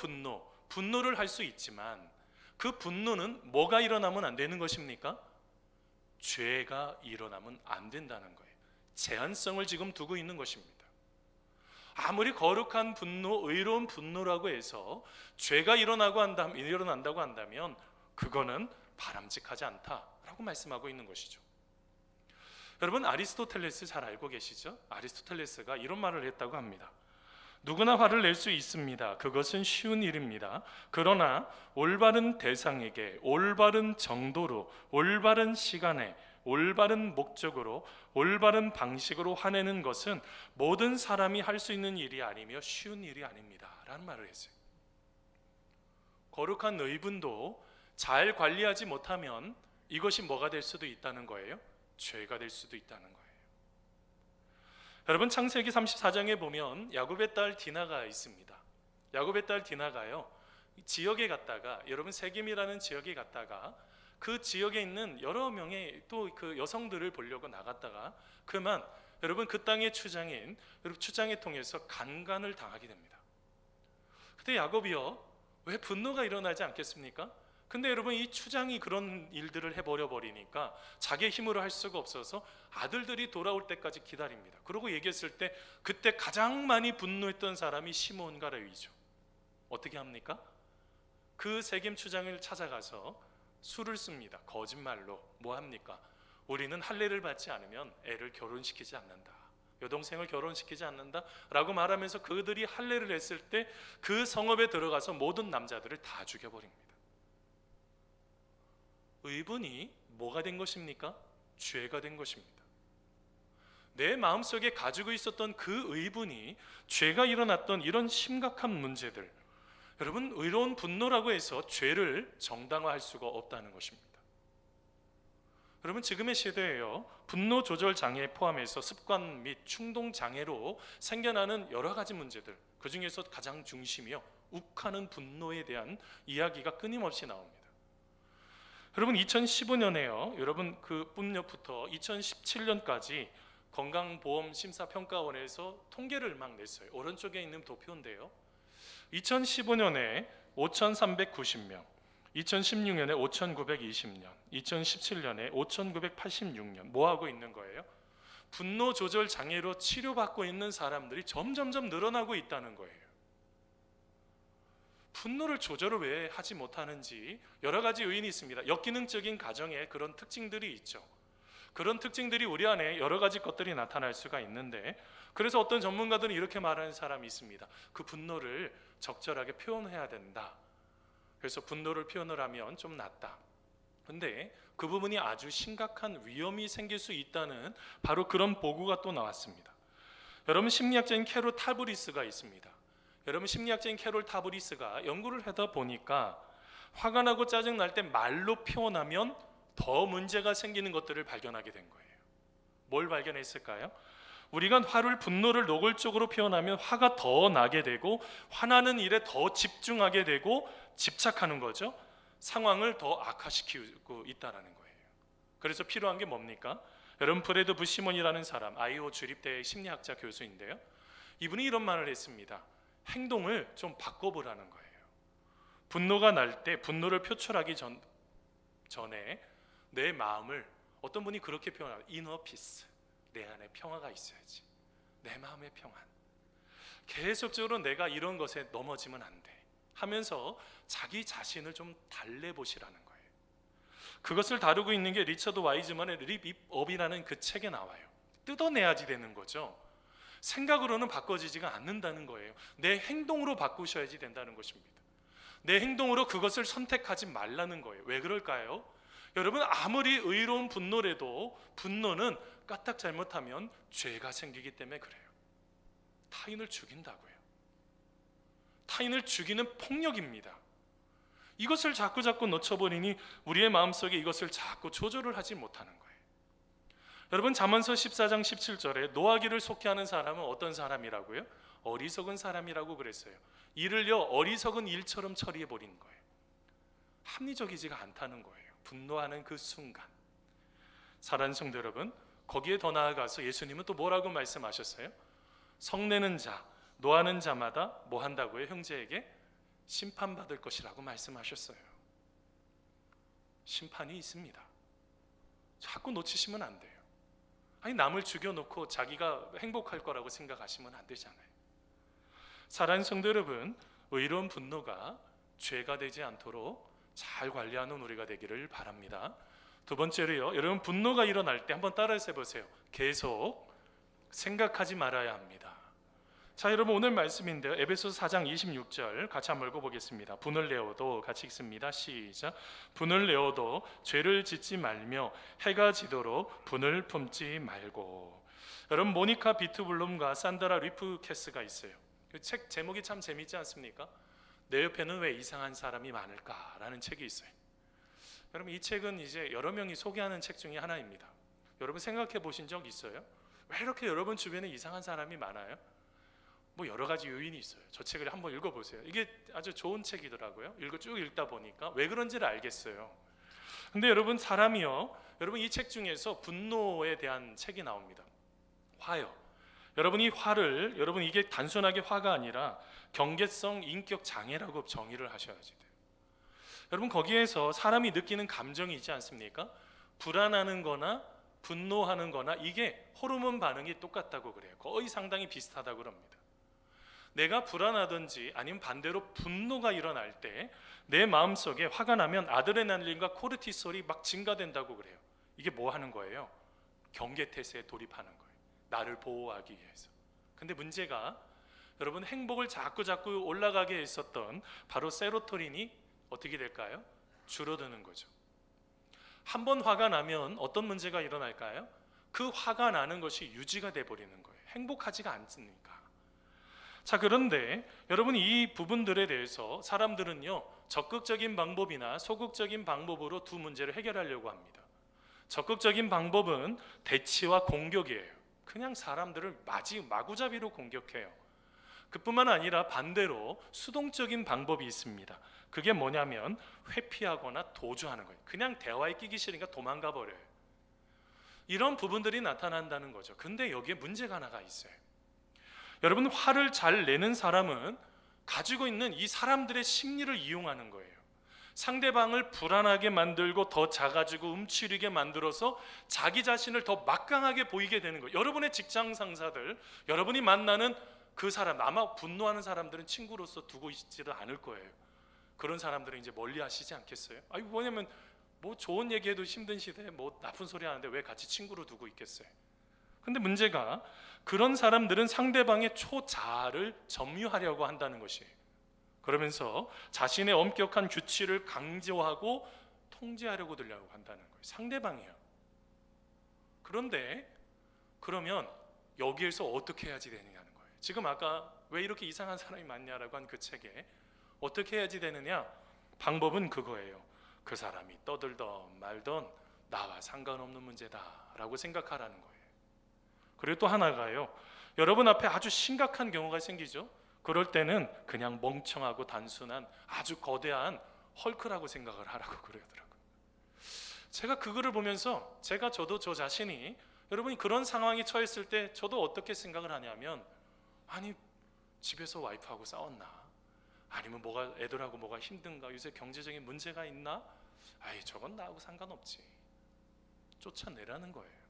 분노를 할 수 있지만 그 분노는 뭐가 일어나면 안 되는 것입니까? 죄가 일어나면 안 된다는 거예요. 제한성을 지금 두고 있는 것입니다. 아무리 거룩한 분노, 의로운 분노라고 해서 죄가 일어난다고 한다면 그거는 바람직하지 않다라고 말씀하고 있는 것이죠. 여러분, 아리스토텔레스 잘 알고 계시죠? 아리스토텔레스가 이런 말을 했다고 합니다. 누구나 화를 낼 수 있습니다. 그것은 쉬운 일입니다. 그러나 올바른 대상에게 올바른 정도로 올바른 시간에 올바른 목적으로 올바른 방식으로 화내는 것은 모든 사람이 할 수 있는 일이 아니며 쉬운 일이 아닙니다 라는 말을 했어요. 거룩한 의분도 잘 관리하지 못하면 이것이 뭐가 될 수도 있다는 거예요? 죄가 될 수도 있다는 거예요. 여러분, 창세기 34장에 보면 야곱의 딸 디나가 있습니다. 야곱의 딸 디나가요, 지역에 갔다가, 여러분 세겜이라는 지역에 갔다가 그 지역에 있는 여러 명의 또 그 여성들을 보려고 나갔다가 그만 여러분 그 땅의 추장에 통해서 간간을 당하게 됩니다. 그때 야곱이요, 왜 분노가 일어나지 않겠습니까? 근데 여러분, 이 추장이 그런 일들을 해버려 버리니까 자기의 힘으로 할 수가 없어서 아들들이 돌아올 때까지 기다립니다. 그러고 얘기했을 때 그때 가장 많이 분노했던 사람이 시므온과 레위죠. 어떻게 합니까? 그 세겜 추장을 찾아가서 수를 씁니다. 거짓말로 뭐 합니까? 우리는 할례를 받지 않으면 애를 결혼시키지 않는다, 여동생을 결혼시키지 않는다 라고 말하면서 그들이 할례를 했을 때 그 성읍에 들어가서 모든 남자들을 다 죽여버립니다. 의분이 뭐가 된 것입니까? 죄가 된 것입니다. 내 마음속에 가지고 있었던 그 의분이 죄가 일어났던 이런 심각한 문제들, 여러분, 의로운 분노라고 해서 죄를 정당화할 수가 없다는 것입니다. 여러분, 지금의 시대에요, 분노 조절 장애 포함해서 습관 및 충동 장애로 생겨나는 여러 가지 문제들, 그 중에서 가장 중심이요, 욱하는 분노에 대한 이야기가 끊임없이 나옵니다. 여러분, 2015년에요, 여러분 그뿐부터 2017년까지 건강보험심사평가원에서 통계를 막 냈어요. 오른쪽에 있는 도표인데요, 2015년에 5,390명, 2016년에 5,920년, 2017년에 5,986년. 뭐 하고 있는 거예요? 분노 조절 장애로 치료받고 있는 사람들이 점점점 늘어나고 있다는 거예요. 분노를 조절을 왜 하지 못하는지 여러 가지 요인이 있습니다. 역기능적인 가정에 그런 특징들이 있죠. 그런 특징들이 우리 안에 여러 가지 것들이 나타날 수가 있는데, 그래서 어떤 전문가들은 이렇게 말하는 사람이 있습니다. 그 분노를 적절하게 표현해야 된다. 그래서 분노를 표현을 하면 좀 낫다. 근데 그 부분이 아주 심각한 위험이 생길 수 있다는 바로 그런 보고가 또 나왔습니다. 여러분, 심리학자인 캐롤 타브리스가 있습니다. 여러분, 심리학자인 캐롤 타브리스가 연구를 하다 보니까 화가 나고 짜증 날 때 말로 표현하면 더 문제가 생기는 것들을 발견하게 된 거예요. 뭘 발견했을까요? 우리가 분노를 노골적으로 표현하면 화가 더 나게 되고 화나는 일에 더 집중하게 되고 집착하는 거죠. 상황을 더 악화시키고 있다는 거예요. 그래서 필요한 게 뭡니까? 여러분, 브래드 부시몬이라는 사람, 아이오 주립대의 심리학자 교수인데요, 이분이 이런 말을 했습니다. 행동을 좀 바꿔보라는 거예요. 분노가 날 때 분노를 표출하기 전에 내 마음을, 어떤 분이 그렇게 표현해요. 이너 피스, 내 안에 평화가 있어야지. 내 마음의 평안. 계속적으로 내가 이런 것에 넘어지면 안 돼 하면서 자기 자신을 좀 달래보시라는 거예요. 그것을 다루고 있는 게 리처드 와이즈만의 립업이라는 그 책에 나와요. 뜯어내야지 되는 거죠. 생각으로는 바꿔지지가 않는다는 거예요. 내 행동으로 바꾸셔야지 된다는 것입니다. 내 행동으로 그것을 선택하지 말라는 거예요. 왜 그럴까요? 여러분, 아무리 의로운 분노래도 분노는 까딱 잘못하면 죄가 생기기 때문에 그래요. 타인을 죽인다고요. 타인을 죽이는 폭력입니다. 이것을 자꾸 놓쳐버리니 우리의 마음속에 이것을 자꾸 조절을 하지 못하는 거예요. 여러분, 잠언서 14장 17절에 노하기를 속해하는 사람은 어떤 사람이라고요? 어리석은 사람이라고 그랬어요. 이를요 어리석은 일처럼 처리해 버리는 거예요. 합리적이지가 않다는 거예요. 분노하는 그 순간. 사랑하는 성도 여러분, 거기에 더 나아가서 예수님은 또 뭐라고 말씀하셨어요? 성내는 자, 노하는 자마다 뭐 한다고요? 형제에게 심판받을 것이라고 말씀하셨어요. 심판이 있습니다. 자꾸 놓치시면 안 돼요. 아니, 남을 죽여놓고 자기가 행복할 거라고 생각하시면 안 되잖아요. 사랑하는 성도 여러분, 의로운 분노가 죄가 되지 않도록 잘 관리하는 우리가 되기를 바랍니다. 두 번째로요, 여러분 분노가 일어날 때 한번 따라서 해보세요. 계속 생각하지 말아야 합니다. 자, 여러분 오늘 말씀인데요, 에베소서 4장 26절 같이 한번 읽어보겠습니다. 분을 내어도, 같이 읽습니다. 시작. 분을 내어도 죄를 짓지 말며 해가 지도록 분을 품지 말고. 여러분, 모니카 비트블룸과 산드라 리프캐스가 있어요. 그 책 제목이 참 재미있지 않습니까? 내 옆에는 왜 이상한 사람이 많을까라는 책이 있어요. 여러분, 이 책은 이제 여러 명이 소개하는 책 중에 하나입니다. 여러분 생각해 보신 적 있어요? 왜 이렇게 여러분 주변에 이상한 사람이 많아요? 뭐 여러 가지 요인이 있어요. 저 책을 한번 읽어보세요. 이게 아주 좋은 책이더라고요. 쭉 읽다 보니까 왜 그런지를 알겠어요. 근데 여러분, 사람이요, 여러분 이 책 중에서 분노에 대한 책이 나옵니다. 화요. 여러분, 이 화를, 여러분 이게 단순하게 화가 아니라 경계성 인격 장애라고 정의를 하셔야지 돼요. 여러분, 거기에서 사람이 느끼는 감정이 있지 않습니까? 불안하는 거나 분노하는 거나 이게 호르몬 반응이 똑같다고 그래요. 거의 상당히 비슷하다고 그럽니다. 내가 불안하든지 아니면 반대로 분노가 일어날 때 내 마음속에 화가 나면 아드레날린과 코르티솔이 막 증가된다고 그래요. 이게 뭐 하는 거예요? 경계태세에 돌입하는 거예요. 나를 보호하기 위해서. 근데 문제가 여러분, 행복을 자꾸 올라가게 했었던 바로 세로토닌이 어떻게 될까요? 줄어드는 거죠. 한번 화가 나면 어떤 문제가 일어날까요? 그 화가 나는 것이 유지가 돼 버리는 거예요. 행복하지가 않습니까? 자, 그런데 여러분, 이 부분들에 대해서 사람들은요 적극적인 방법이나 소극적인 방법으로 두 문제를 해결하려고 합니다. 적극적인 방법은 대치와 공격이에요. 그냥 사람들을 마구잡이로 공격해요. 그뿐만 아니라 반대로 수동적인 방법이 있습니다. 그게 뭐냐면 회피하거나 도주하는 거예요. 그냥 대화에 끼기 싫으니까 도망가 버려요. 이런 부분들이 나타난다는 거죠. 근데 여기에 문제가 하나가 있어요. 여러분, 화를 잘 내는 사람은 가지고 있는 이 사람들의 심리를 이용하는 거예요. 상대방을 불안하게 만들고 더 작아지고 움츠리게 만들어서 자기 자신을 더 막강하게 보이게 되는 거예요. 여러분의 직장 상사들, 여러분이 만나는 그 사람, 아마 분노하는 사람들은 친구로서 두고 있지도 않을 거예요. 그런 사람들은 이제 멀리 하시지 않겠어요? 뭐냐면 뭐 좋은 얘기해도 힘든 시대에 뭐 나쁜 소리 하는데 왜 같이 친구로 두고 있겠어요? 근데 문제가 그런 사람들은 상대방의 초자아를 점유하려고 한다는 것이에요. 그러면서 자신의 엄격한 규칙을 강조하고 통제하려고 들려고 한다는 거예요. 상대방이에요. 그런데 그러면 여기에서 어떻게 해야지 되느냐는 거예요. 지금 아까 왜 이렇게 이상한 사람이 많냐라고 한 그 책에 어떻게 해야지 되느냐, 방법은 그거예요. 그 사람이 떠들던 말던 나와 상관없는 문제다라고 생각하라는 거예요. 그리고 또 하나가요, 여러분 앞에 아주 심각한 경우가 생기죠. 그럴 때는 그냥 멍청하고 단순한 아주 거대한 헐크라고 생각을 하라고 그러더라고요. 제가 그거를 보면서 저도 저 자신이, 여러분이 그런 상황에 처했을 때 저도 어떻게 생각을 하냐면, 아니 집에서 와이프하고 싸웠나? 아니면 애들하고 뭐가 힘든가? 요새 경제적인 문제가 있나? 저건 나하고 상관없지. 쫓아내라는 거예요.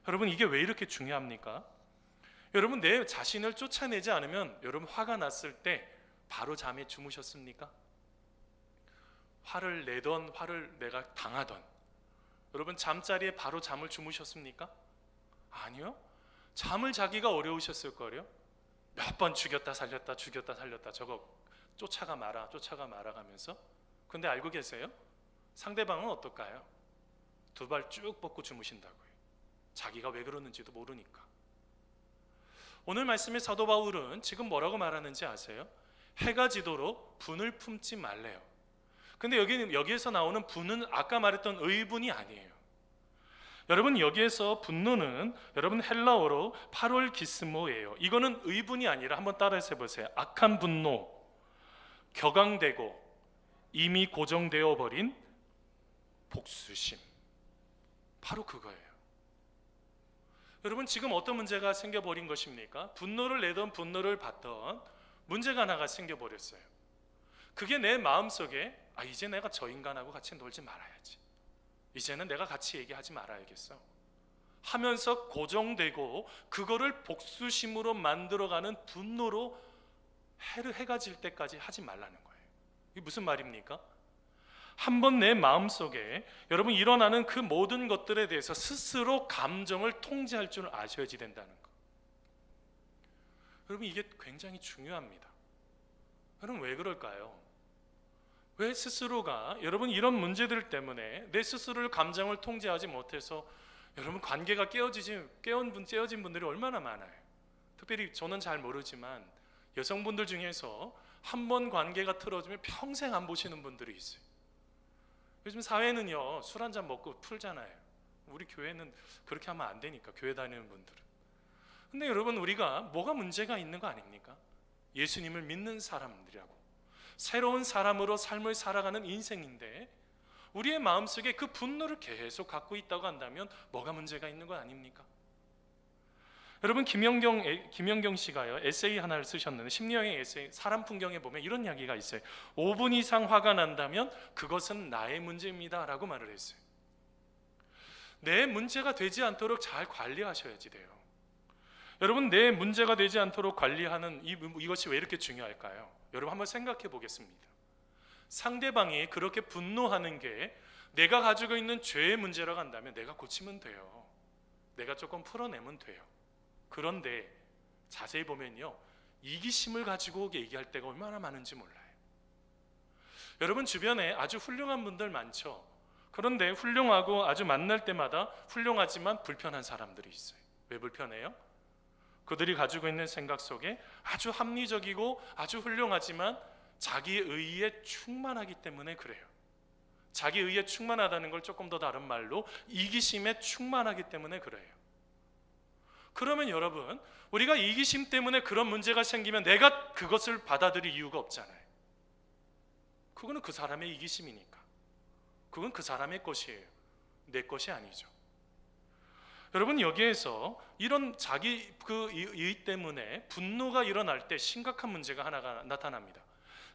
여러분, 이게 왜 이렇게 중요합니까? 여러분, 내 자신을 쫓아내지 않으면 여러분 화가 났을 때 바로 잠에 주무셨습니까? 화를 내던 화를 내가 당하던 여러분 잠자리에 바로 잠을 주무셨습니까? 아니요. 잠을 자기가 어려우셨을 거예요. 몇 번 죽였다 살렸다 저거 쫓아가 마라 가면서. 근데 알고 계세요? 상대방은 어떨까요? 두 발 쭉 뻗고 주무신다고요. 자기가 왜 그러는지도 모르니까. 오늘 말씀의 사도 바울은 지금 뭐라고 말하는지 아세요? 해가 지도록 분을 품지 말래요. 근데 여기에서 나오는 분은 아까 말했던 의분이 아니에요. 여러분, 여기에서 분노는 여러분 헬라어로 파롤기스모예요. 이거는 의분이 아니라 한번 따라서 해보세요. 악한 분노, 격앙되고 이미 고정되어 버린 복수심, 바로 그거예요. 여러분, 지금 어떤 문제가 생겨버린 것입니까? 분노를 내던 분노를 받던 문제가 하나가 생겨버렸어요. 그게 내 마음속에 이제 내가 저 인간하고 같이 놀지 말아야지, 이제는 내가 같이 얘기하지 말아야겠어 하면서 고정되고 그거를 복수심으로 만들어가는 분노로 해가 질 때까지 하지 말라는 거예요. 이게 무슨 말입니까? 한번 내 마음속에 여러분 일어나는 그 모든 것들에 대해서 스스로 감정을 통제할 줄 아셔야지 된다는 거. 여러분, 이게 굉장히 중요합니다. 여러분, 왜 그럴까요? 왜 스스로가 여러분 이런 문제들 때문에 내 스스로를 감정을 통제하지 못해서 여러분 관계가 깨어진 분들이 얼마나 많아요. 특별히 저는 잘 모르지만 여성분들 중에서 한 번 관계가 틀어지면 평생 안 보시는 분들이 있어요. 요즘 사회는요, 술 한잔 먹고 풀잖아요. 우리 교회는 그렇게 하면 안 되니까, 교회 다니는 분들은. 근데 여러분, 우리가 뭐가 문제가 있는 거 아닙니까? 예수님을 믿는 사람들이라고, 새로운 사람으로 삶을 살아가는 인생인데 우리의 마음속에 그 분노를 계속 갖고 있다고 한다면 뭐가 문제가 있는 거 아닙니까? 여러분, 김영경 씨가요, 에세이 하나를 쓰셨는데, 심리학의 에세이 사람 풍경에 보면 이런 이야기가 있어요. 5분 이상 화가 난다면 그것은 나의 문제입니다 라고 말을 했어요. 내 문제가 되지 않도록 잘 관리하셔야지 돼요. 여러분, 내 문제가 되지 않도록 관리하는 이것이 왜 이렇게 중요할까요? 여러분, 한번 생각해 보겠습니다. 상대방이 그렇게 분노하는 게 내가 가지고 있는 죄의 문제라고 한다면 내가 고치면 돼요. 내가 조금 풀어내면 돼요. 그런데 자세히 보면요, 이기심을 가지고 얘기할 때가 얼마나 많은지 몰라요. 여러분, 주변에 아주 훌륭한 분들 많죠. 그런데 훌륭하고 아주 만날 때마다 훌륭하지만 불편한 사람들이 있어요. 왜 불편해요? 그들이 가지고 있는 생각 속에 아주 합리적이고 아주 훌륭하지만 자기 의에 충만하기 때문에 그래요. 자기 의에 충만하다는 걸 조금 더 다른 말로 이기심에 충만하기 때문에 그래요. 그러면 여러분, 우리가 이기심 때문에 그런 문제가 생기면 내가 그것을 받아들일 이유가 없잖아요. 그거는 그 사람의 이기심이니까. 그건 그 사람의 것이에요. 내 것이 아니죠. 여러분, 여기에서 이런 자기 그 의 때문에 분노가 일어날 때 심각한 문제가 하나가 나타납니다.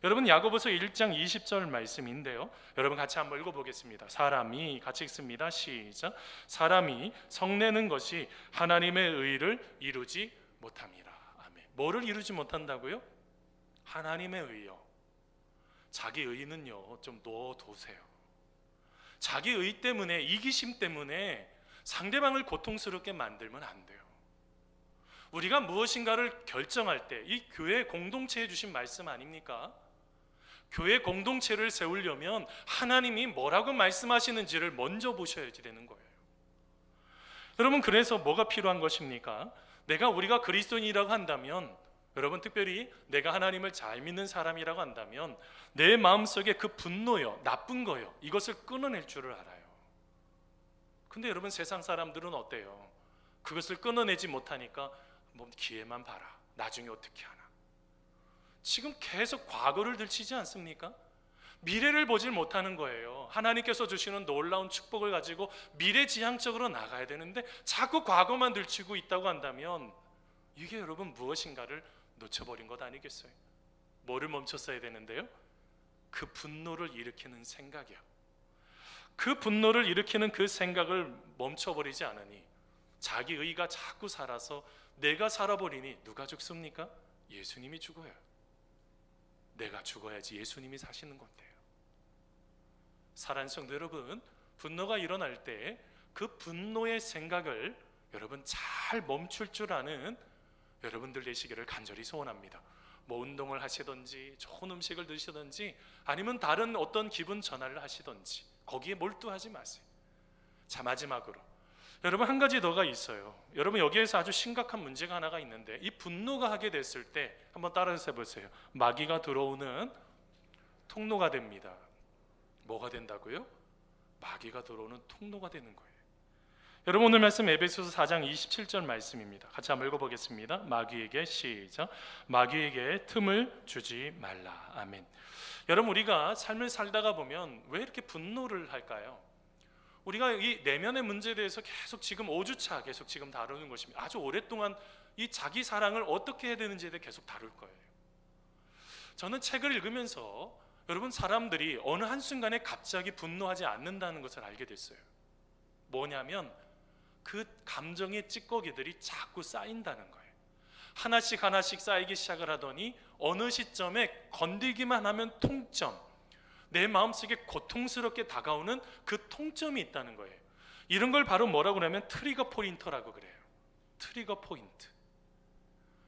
여러분, 야고보서 1장 20절 말씀인데요, 여러분 같이 한번 읽어보겠습니다. 사람이, 같이 읽습니다. 시작. 사람이 성내는 것이 하나님의 의를 이루지 못함이라. 아멘. 뭐를 이루지 못한다고요? 하나님의 의요. 자기 의는요 좀 놓아두세요. 자기 의 때문에, 이기심 때문에 상대방을 고통스럽게 만들면 안 돼요. 우리가 무엇인가를 결정할 때 이 교회 공동체에 주신 말씀 아닙니까? 교회 공동체를 세우려면 하나님이 뭐라고 말씀하시는지를 먼저 보셔야지 되는 거예요. 여러분, 그래서 뭐가 필요한 것입니까? 우리가 그리스도인이라고 한다면, 여러분, 특별히 내가 하나님을 잘 믿는 사람이라고 한다면 내 마음속에 그 분노요, 나쁜 거요, 이것을 끊어낼 줄을 알아요. 근데 여러분, 세상 사람들은 어때요? 그것을 끊어내지 못하니까 뭐 기회만 봐라, 나중에 어떻게 하나. 지금 계속 과거를 들추지 않습니까? 미래를 보질 못하는 거예요. 하나님께서 주시는 놀라운 축복을 가지고 미래지향적으로 나가야 되는데 자꾸 과거만 들추고 있다고 한다면 이게 여러분 무엇인가를 놓쳐버린 것 아니겠어요? 뭐를 멈췄어야 되는데요? 그 분노를 일으키는 생각이요. 그 분노를 일으키는 그 생각을 멈춰버리지 않으니 자기 의가 자꾸 살아서 내가 살아버리니 누가 죽습니까? 예수님이 죽어요. 내가 죽어야지 예수님이 사시는 건데요. 사랑하는 성도 여러분, 분노가 일어날 때 그 분노의 생각을 여러분 잘 멈출 줄 아는 여러분들 되시기를 간절히 소원합니다. 뭐 운동을 하시든지 좋은 음식을 드시든지 아니면 다른 어떤 기분 전환을 하시든지 거기에 몰두하지 마세요. 자, 마지막으로 여러분 한 가지 더가 있어요. 여러분 여기에서 아주 심각한 문제가 하나가 있는데, 이 분노가 하게 됐을 때 한번 따라서 해보세요. 마귀가 들어오는 통로가 됩니다. 뭐가 된다고요? 마귀가 들어오는 통로가 되는 거예요. 여러분 오늘 말씀 에베소서 4장 27절 말씀입니다. 같이 한번 읽어보겠습니다. 마귀에게 시작. 마귀에게 틈을 주지 말라. 아멘. 여러분 우리가 삶을 살다가 보면 왜 이렇게 분노를 할까요? 우리가 이 내면의 문제에 대해서 계속 지금 5주차 계속 지금 다루는 것입니다. 아주 오랫동안 이 자기 사랑을 어떻게 해야 되는지에 대해 계속 다룰 거예요. 저는 책을 읽으면서 여러분 사람들이 어느 한순간에 갑자기 분노하지 않는다는 것을 알게 됐어요. 뭐냐면 그 감정의 찌꺼기들이 자꾸 쌓인다는 거예요. 하나씩 하나씩 쌓이기 시작을 하더니 어느 시점에 건들기만 하면 통점, 내 마음속에 고통스럽게 다가오는 그 통점이 있다는 거예요. 이런 걸 바로 뭐라고 하냐면 트리거 포인터라고 그래요. 트리거 포인트.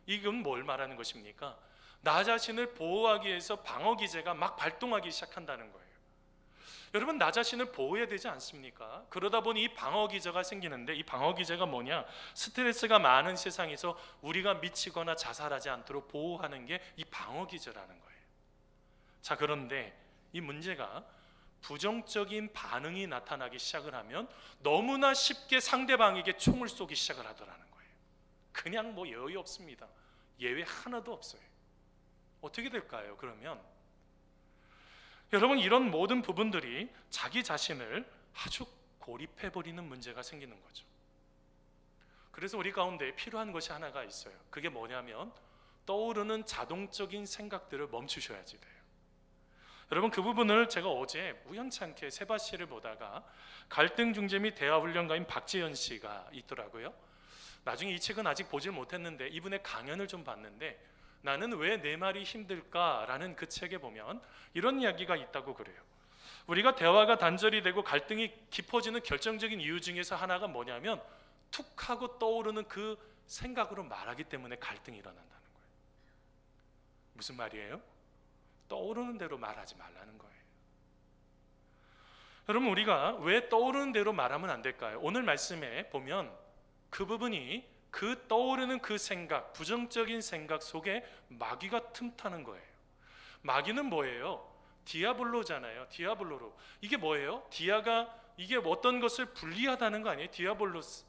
이건 뭘 말하는 것입니까? 나 자신을 보호하기 위해서 방어 기제가 막 발동하기 시작한다는 거예요. 여러분 나 자신을 보호해야 되지 않습니까? 그러다 보니 이 방어 기제가 생기는데, 이 방어 기제가 뭐냐? 스트레스가 많은 세상에서 우리가 미치거나 자살하지 않도록 보호하는 게 이 방어 기제라는 거예요. 자, 그런데 이 문제가 부정적인 반응이 나타나기 시작을 하면 너무나 쉽게 상대방에게 총을 쏘기 시작을 하더라는 거예요. 그냥 뭐 여유 없습니다. 예외 하나도 없어요. 어떻게 될까요? 그러면 여러분 이런 모든 부분들이 자기 자신을 아주 고립해버리는 문제가 생기는 거죠. 그래서 우리 가운데 필요한 것이 하나가 있어요. 그게 뭐냐면 떠오르는 자동적인 생각들을 멈추셔야지 돼요. 여러분 그 부분을 제가 어제 우연찮게 세바시를 보다가 갈등 중재 및 대화 훈련가인 박지현 씨가 있더라고요. 나중에 이 책은 아직 보질 못했는데 이분의 강연을 좀 봤는데, 나는 왜 내 말이 힘들까라는 그 책에 보면 이런 이야기가 있다고 그래요. 우리가 대화가 단절이 되고 갈등이 깊어지는 결정적인 이유 중에서 하나가 뭐냐면 툭 하고 떠오르는 그 생각으로 말하기 때문에 갈등이 일어난다는 거예요. 무슨 말이에요? 떠오르는 대로 말하지 말라는 거예요. 여러분 우리가 왜 떠오르는 대로 말하면 안 될까요? 오늘 말씀에 보면 그 부분이 그 떠오르는 그 생각, 부정적인 생각 속에 마귀가 틈타는 거예요. 마귀는 뭐예요? 디아블로잖아요. 디아블로로. 이게 뭐예요? 디아가 이게 어떤 것을 분리하다는 거 아니에요? 디아블로스.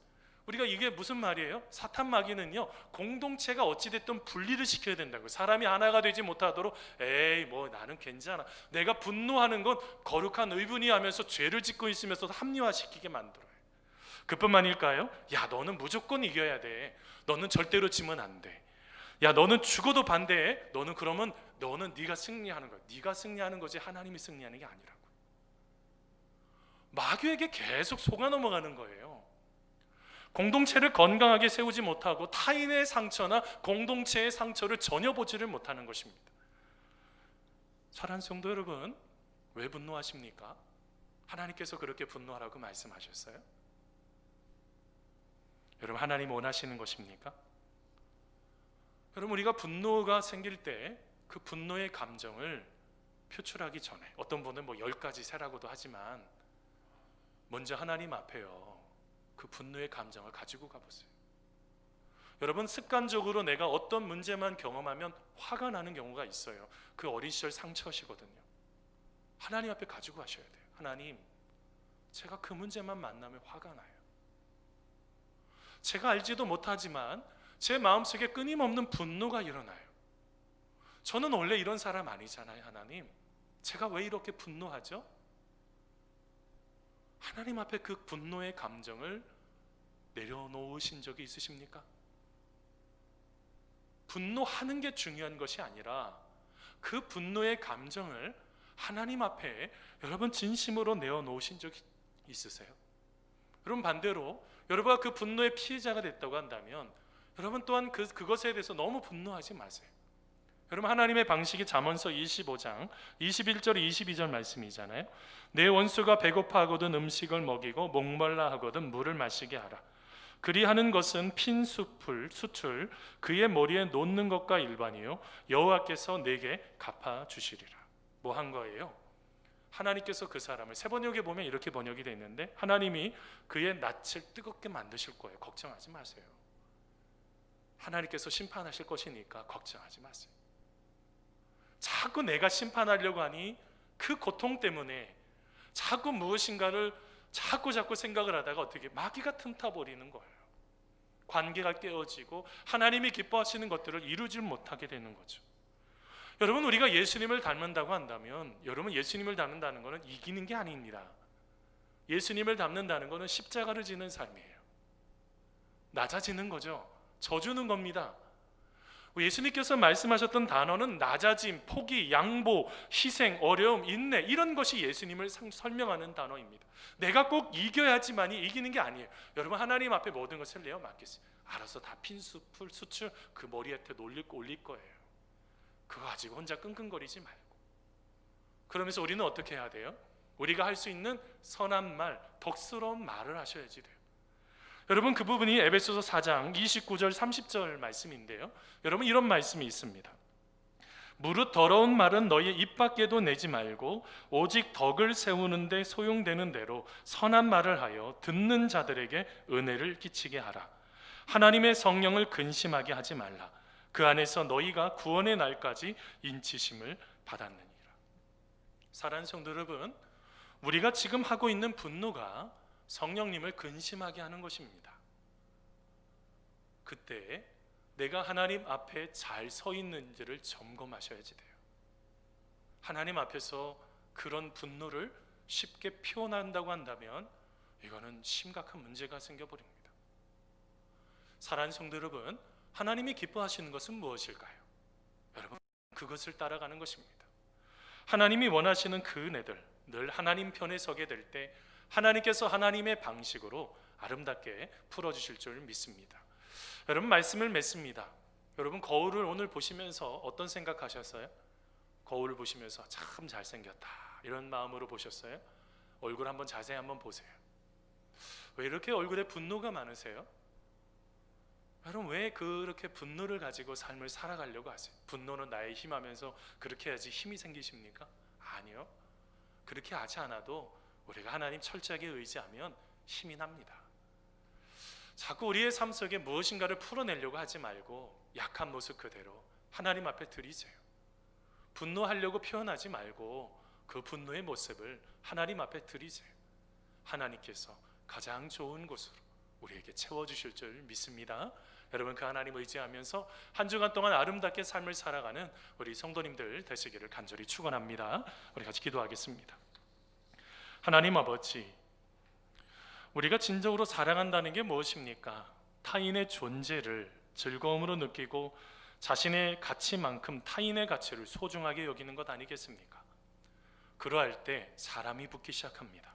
우리가 이게 무슨 말이에요? 사탄 마귀는요, 공동체가 어찌됐든 분리를 시켜야 된다고요. 사람이 하나가 되지 못하도록 에이 뭐 나는 괜찮아, 내가 분노하는 건 거룩한 의분이 하면서 죄를 짓고 있으면서도 합리화시키게 만들어요. 그뿐만일까요? 야 너는 무조건 이겨야 돼, 너는 절대로 지면 안 돼, 야 너는 죽어도 반대해, 너는 그러면 너는 네가 승리하는 거야. 네가 승리하는 거지 하나님이 승리하는 게 아니라고. 마귀에게 계속 속아 넘어가는 거예요. 공동체를 건강하게 세우지 못하고 타인의 상처나 공동체의 상처를 전혀 보지를 못하는 것입니다. 사랑하는 성도 여러분, 왜 분노하십니까? 하나님께서 그렇게 분노하라고 말씀하셨어요? 여러분 하나님 원하시는 것입니까? 여러분 우리가 분노가 생길 때 그 분노의 감정을 표출하기 전에, 어떤 분은 뭐 10가지 세라고도 하지만 먼저 하나님 앞에요, 그 분노의 감정을 가지고 가보세요. 여러분 습관적으로 내가 어떤 문제만 경험하면 화가 나는 경우가 있어요. 그 어린 시절 상처시거든요. 하나님 앞에 가지고 가셔야 돼요. 하나님, 제가 그 문제만 만나면 화가 나요. 제가 알지도 못하지만 제 마음속에 끊임없는 분노가 일어나요. 저는 원래 이런 사람 아니잖아요. 하나님, 제가 왜 이렇게 분노하죠? 하나님 앞에 그 분노의 감정을 내려놓으신 적이 있으십니까? 분노하는 게 중요한 것이 아니라 그 분노의 감정을 하나님 앞에 여러분 진심으로 내어놓으신 적이 있으세요? 여러분 반대로 여러분가 그 분노의 피해자가 됐다고 한다면 여러분 또한 그것에 대해서 너무 분노하지 마세요. 여러분 하나님의 방식이 잠언서 25장 21절 22절 말씀이잖아요. 내 원수가 배고파 하거든 음식을 먹이고 목말라 하거든 물을 마시게 하라. 그리하는 것은 핀 수출 그의 머리에 놓는 것과 일반이요 여호와께서 내게 갚아 주시리라. 뭐 한 거예요? 하나님께서 그 사람을, 세 번역에 보면 이렇게 번역이 되어 있는데, 하나님이 그의 낯을 뜨겁게 만드실 거예요. 걱정하지 마세요. 하나님께서 심판하실 것이니까 걱정하지 마세요. 자꾸 내가 심판하려고 하니 그 고통 때문에 자꾸 무엇인가를 자꾸 생각을 하다가 어떻게 마귀가 틈타 버리는 거예요. 관계가 깨어지고 하나님이 기뻐하시는 것들을 이루지 못하게 되는 거죠. 여러분, 우리가 예수님을 닮는다고 한다면, 여러분, 예수님을 닮는다는 것은 이기는 게 아닙니다. 예수님을 닮는다는 것은 십자가를 지는 삶이에요. 낮아지는 거죠. 져주는 겁니다. 예수님께서 말씀하셨던 단어는 낮아짐, 포기, 양보, 희생, 어려움, 인내, 이런 것이 예수님을 설명하는 단어입니다. 내가 꼭 이겨야지만이 이기는 게 아니에요. 여러분, 하나님 앞에 모든 것을 내어 맡겼어요. 알아서 다 핀수풀 수출 그 머리에 올릴 거예요. 그거 가지고 혼자 끙끙거리지 말고. 그러면서 우리는 어떻게 해야 돼요? 우리가 할 수 있는 선한 말, 덕스러운 말을 하셔야지 돼요. 여러분, 그 부분이 에베소서 4장 29절 30절 말씀인데요, 여러분, 이런 말씀이 있습니다. 무릇 더러운 말은 너희 입 밖에도 내지 말고 오직 덕을 세우는 데 소용되는 대로 선한 말을 하여 듣는 자들에게 은혜를 끼치게 하라. 하나님의 성령을 근심하게 하지 말라. 그 안에서 너희가 구원의 날까지 인치심을 받았느니라. 사랑하는 성도 여러분, 우리가 지금 하고 있는 분노가 성령님을 근심하게 하는 것입니다. 그때 내가 하나님 앞에 잘 서 있는지를 점검하셔야지 돼요. 하나님 앞에서 그런 분노를 쉽게 표현한다고 한다면 이거는 심각한 문제가 생겨버립니다. 사랑하는 성도 여러분, 하나님이 기뻐하시는 것은 무엇일까요? 여러분, 그것을 따라가는 것입니다. 하나님이 원하시는 그 은혜들, 늘 하나님 편에 서게 될 때 하나님께서 하나님의 방식으로 아름답게 풀어주실 줄 믿습니다. 여러분, 말씀을 맺습니다. 여러분, 거울을 오늘 보시면서 어떤 생각하셨어요? 거울을 보시면서 참 잘생겼다 이런 마음으로 보셨어요? 얼굴 한번 자세히 한번 보세요. 왜 이렇게 얼굴에 분노가 많으세요? 여러분, 왜 그렇게 분노를 가지고 삶을 살아가려고 하세요? 분노는 나의 힘하면서 그렇게 해야지 힘이 생기십니까? 아니요. 그렇게 하지 않아도 우리가 하나님 철저하게 의지하면 힘이 납니다. 자꾸 우리의 삶 속에 무엇인가를 풀어내려고 하지 말고 약한 모습 그대로 하나님 앞에 드리세요. 분노하려고 표현하지 말고 그 분노의 모습을 하나님 앞에 드리세요. 하나님께서 가장 좋은 곳으로 우리에게 채워주실 줄 믿습니다. 여러분, 그 하나님 의지하면서 한 주간 동안 아름답게 삶을 살아가는 우리 성도님들 되시기를 간절히 축원합니다. 우리 같이 기도하겠습니다. 하나님 아버지, 우리가 진정으로 사랑한다는 게 무엇입니까? 타인의 존재를 즐거움으로 느끼고 자신의 가치만큼 타인의 가치를 소중하게 여기는 것 아니겠습니까? 그러할 때 사람이 붙기 시작합니다.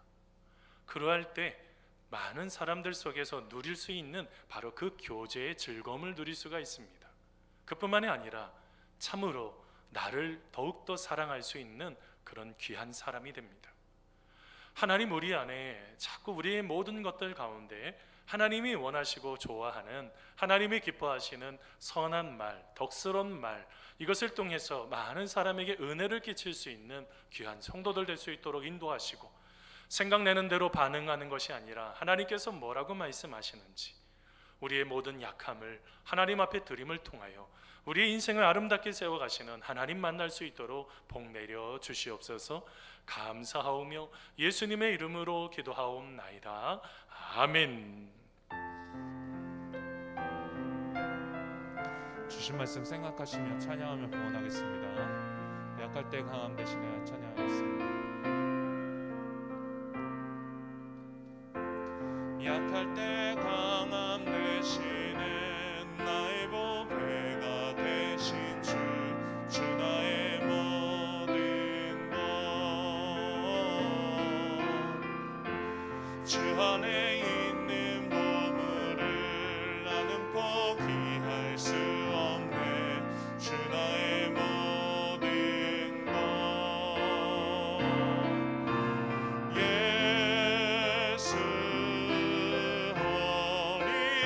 그러할 때 많은 사람들 속에서 누릴 수 있는 바로 그 교제의 즐거움을 누릴 수가 있습니다. 그뿐만이 아니라 참으로 나를 더욱더 사랑할 수 있는 그런 귀한 사람이 됩니다. 하나님, 우리 안에 자꾸 우리의 모든 것들 가운데 하나님이 원하시고 좋아하는, 하나님이 기뻐하시는 선한 말, 덕스러운 말, 이것을 통해서 많은 사람에게 은혜를 끼칠 수 있는 귀한 성도들 될 수 있도록 인도하시고, 생각내는 대로 반응하는 것이 아니라 하나님께서 뭐라고 말씀하시는지 우리의 모든 약함을 하나님 앞에 드림을 통하여 우리의 인생을 아름답게 세워가시는 하나님 만날 수 있도록 복 내려 주시옵소서. 감사하오며 예수님의 이름으로 기도하옵나이다. 아멘. 주신 말씀 생각하시며 찬양하며 봉헌하겠습니다. 약할 때 강함 대신에 찬양하겠습니다. 약할 때 강함 대신에 나의 보배가 되신 주 나의 모든 것, 주 안에 있는 보물을 나는 포기할 수 없네. 주 나의 모든 것, 예수 어린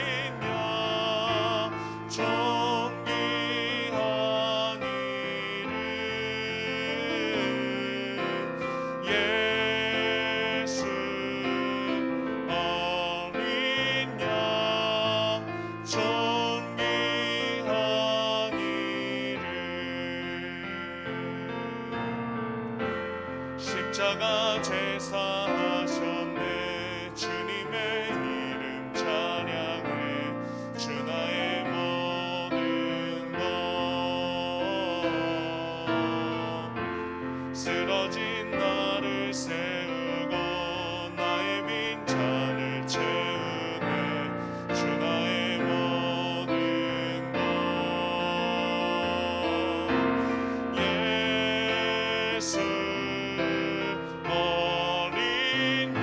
제사하셨네. 주님의 이름 찬양해. 주 나의 모든 것. 쓰러진 나를 세우고 나의 빈잔을 채우네. 주 나의 모든 것. 예수 어린 양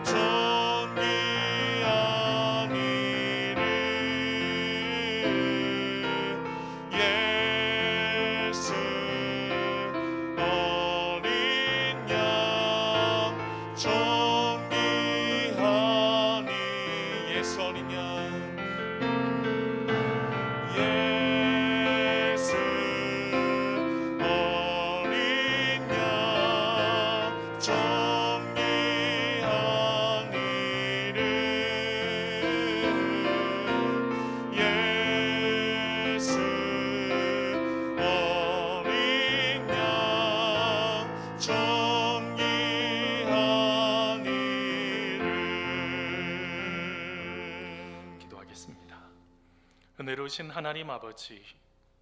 존귀한 이름. 예수 어린 양 존귀한 이. 예수 어린 양. 예수 어린 양 존귀한 이름. 예수 어린 양 존귀한 이름. 기도하겠습니다. 은혜로우신 하나님 아버지,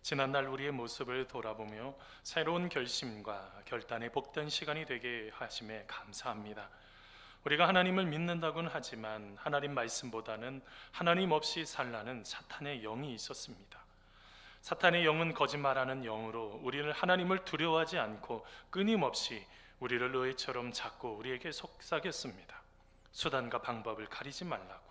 지난날 우리의 모습을 돌아보며 새로운 결심과 결단의 복된 시간이 되게 하심에 감사합니다. 우리가 하나님을 믿는다고는 하지만 하나님 말씀보다는 하나님 없이 살라는 사탄의 영이 있었습니다. 사탄의 영은 거짓말하는 영으로 우리를 하나님을 두려워하지 않고 끊임없이 우리를 노예처럼 잡고 우리에게 속삭였습니다. 수단과 방법을 가리지 말라고.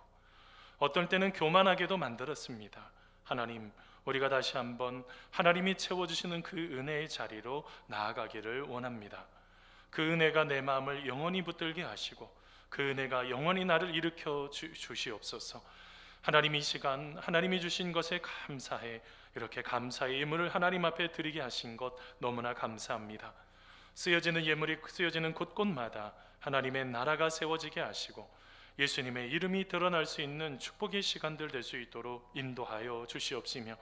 어떨 때는 교만하게도 만들었습니다. 하나님, 우리가 다시 한번 하나님이 채워주시는 그 은혜의 자리로 나아가기를 원합니다. 그 은혜가 내 마음을 영원히 붙들게 하시고 그 은혜가 영원히 나를 일으켜 주시옵소서. 하나님, 이 시간 하나님이 주신 것에 감사해 이렇게 감사의 예물을 하나님 앞에 드리게 하신 것 너무나 감사합니다. 쓰여지는 예물이 쓰여지는 곳곳마다 하나님의 나라가 세워지게 하시고 예수님의 이름이 드러날 수 있는 축복의 시간들 될 수 있도록 인도하여 주시옵시며,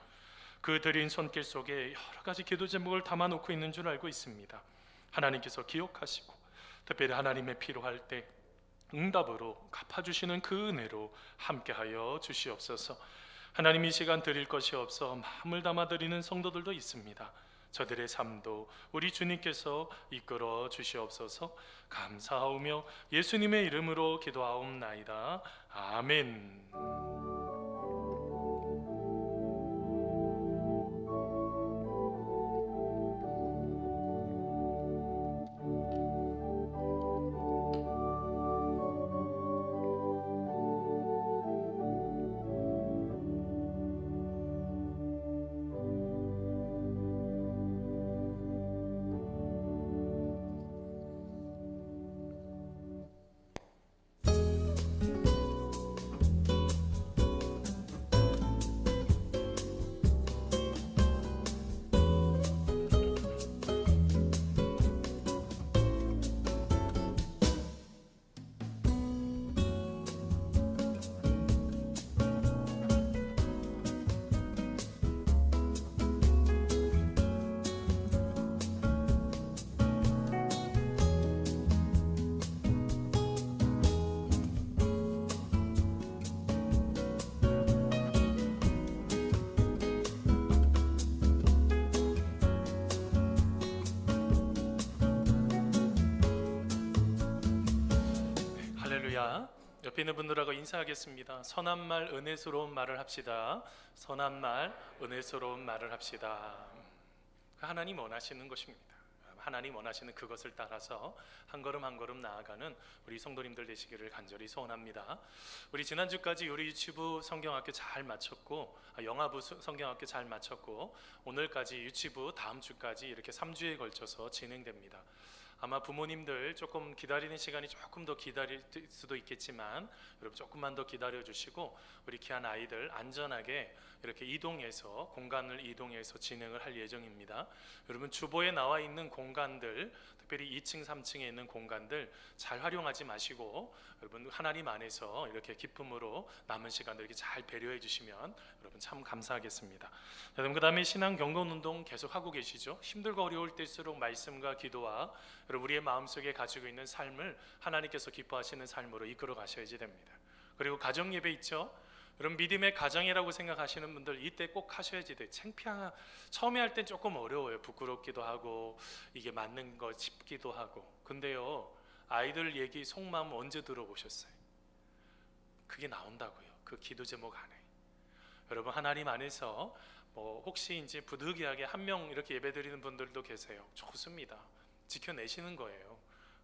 그 드린 손길 속에 여러 가지 기도 제목을 담아놓고 있는 줄 알고 있습니다. 하나님께서 기억하시고 특별히 하나님의 필요할 때 응답으로 갚아주시는 그 은혜로 함께하여 주시옵소서. 하나님, 이 시간 드릴 것이 없어 마음을 담아 드리는 성도들도 있습니다. 저들의 삶도 우리 주님께서 이끌어 주시옵소서. 감사하오며 예수님의 이름으로 기도하옵나이다. 아멘. 할렐루야. 옆에 있는 분들하고 인사하겠습니다. 선한 말, 은혜스러운 말을 합시다. 선한 말, 은혜스러운 말을 합시다. 하나님 원하시는 것입니다. 하나님 원하시는 그것을 따라서 한 걸음 한 걸음 나아가는 우리 성도님들 되시기를 간절히 소원합니다. 우리 지난주까지 우리 유치부 성경학교 잘 마쳤고, 영아부 성경학교 잘 마쳤고, 오늘까지 유치부 다음 주까지 이렇게 3주에 걸쳐서 진행됩니다. 아마 부모님들 조금 기다리는 시간이 조금 더 기다릴 수도 있겠지만 여러분 조금만 더 기다려 주시고 우리 귀한 아이들 안전하게 이렇게 이동해서 공간을 이동해서 진행을 할 예정입니다. 여러분 주보에 나와 있는 공간들 특별히 2층, 3층에 있는 공간들 잘 활용하지 마시고 여러분 하나님 안에서 이렇게 기쁨으로 남은 시간들 이렇게 잘 배려해 주시면 여러분 참 감사하겠습니다. 여러분 그다음에 신앙 경건 운동 계속 하고 계시죠? 힘들고 어려울 때일수록 말씀과 기도와 여러분 우리의 마음속에 가지고 있는 삶을 하나님께서 기뻐하시는 삶으로 이끌어 가셔야지 됩니다. 그리고 가정 예배 있죠? 여러분 믿음의 가정이라고 생각하시는 분들 이때 꼭 하셔야지 돼요. 처음에 할 땐 조금 어려워요. 부끄럽기도 하고 이게 맞는 거 싶기도 하고. 근데요 아이들 얘기 속마음 언제 들어보셨어요? 그게 나온다고요. 그 기도 제목 안에. 여러분 하나님 안에서 혹시 이제 부득이하게 한 명 이렇게 예배드리는 분들도 계세요. 좋습니다. 지켜내시는 거예요.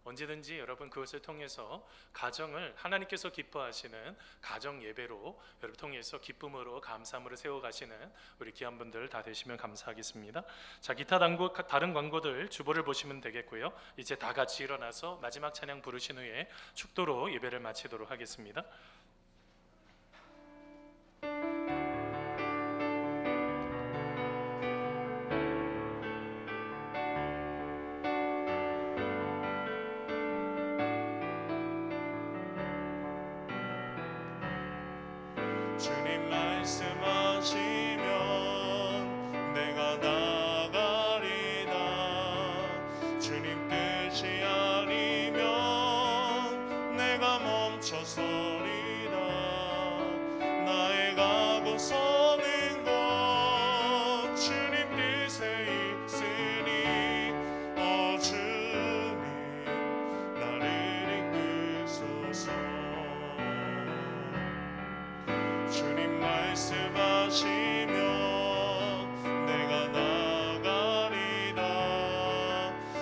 언제든지 여러분 그것을 통해서 가정을 하나님께서 기뻐하시는 가정 예배로 여러분 통해서 기쁨으로 감사함으로 세워가시는 우리 귀한 분들 다 되시면 감사하겠습니다. 자, 기타 다른 광고들 주보를 보시면 되겠고요. 이제 다 같이 일어나서 마지막 찬양 부르신 후에 축도로 예배를 마치도록 하겠습니다. 주님 말씀하시면 내가 나가리다. 주님 뜻이 아니면 내가 멈춰서리다. 나의 가고 서는 것 주님 뜻에 있으니 주님 나를 이끄소서. 주님 말씀하시면 내가 나가리다.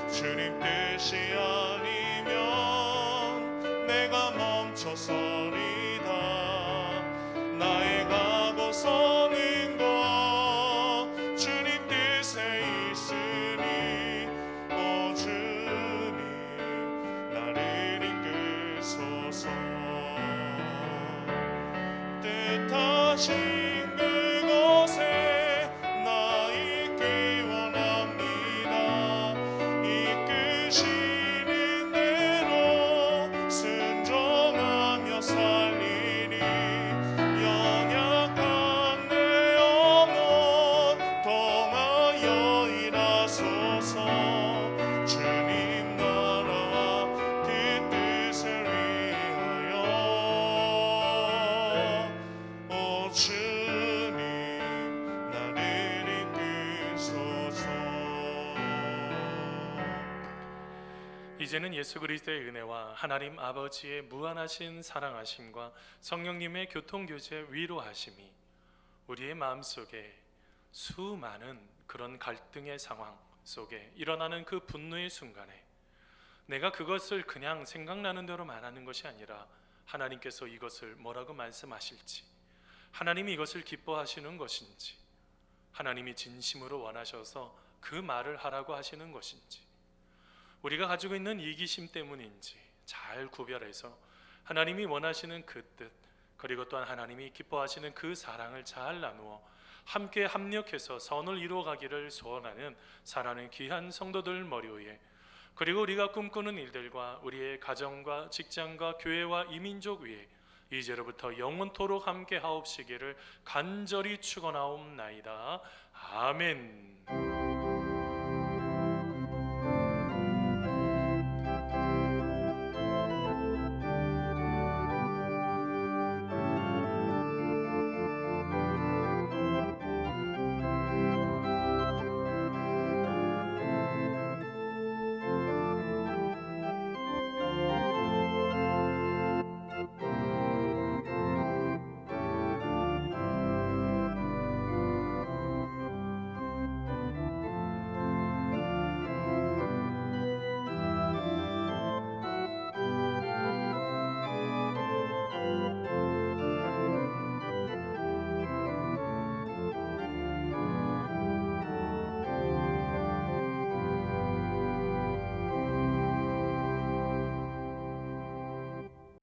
주님 뜻이 아니면 내가 멈춰서리다. 나의 가고 서는 것 주님 뜻에 있으니 주님 나를 이끄소서. 뜻하신 그곳에 나 있기 원합니다. 이끄시는 대로 순종하며 살리니 연약한 내 영혼 통하여 일하소서. 주님 나라와 그 뜻을 위하여 주님 나를 이끄소서. 이제는 예수 그리스도의 은혜와 하나님 아버지의 무한하신 사랑하심과 성령님의 교통교제 위로하심이 우리의 마음속에 수많은 그런 갈등의 상황 속에 일어나는 그 분노의 순간에 내가 그것을 그냥 생각나는 대로 말하는 것이 아니라 하나님께서 이것을 뭐라고 말씀하실지, 하나님이 이것을 기뻐하시는 것인지, 하나님이 진심으로 원하셔서 그 말을 하라고 하시는 것인지, 우리가 가지고 있는 이기심 때문인지 잘 구별해서 하나님이 원하시는 그 뜻, 그리고 또한 하나님이 기뻐하시는 그 사랑을 잘 나누어 함께 합력해서 선을 이루어가기를 소원하는 사랑하는 귀한 성도들 머리 위에, 그리고 우리가 꿈꾸는 일들과 우리의 가정과 직장과 교회와 이민족 위에 이제로부터 영원토록 함께 하옵시기를 간절히 축원하옵나이다. 아멘.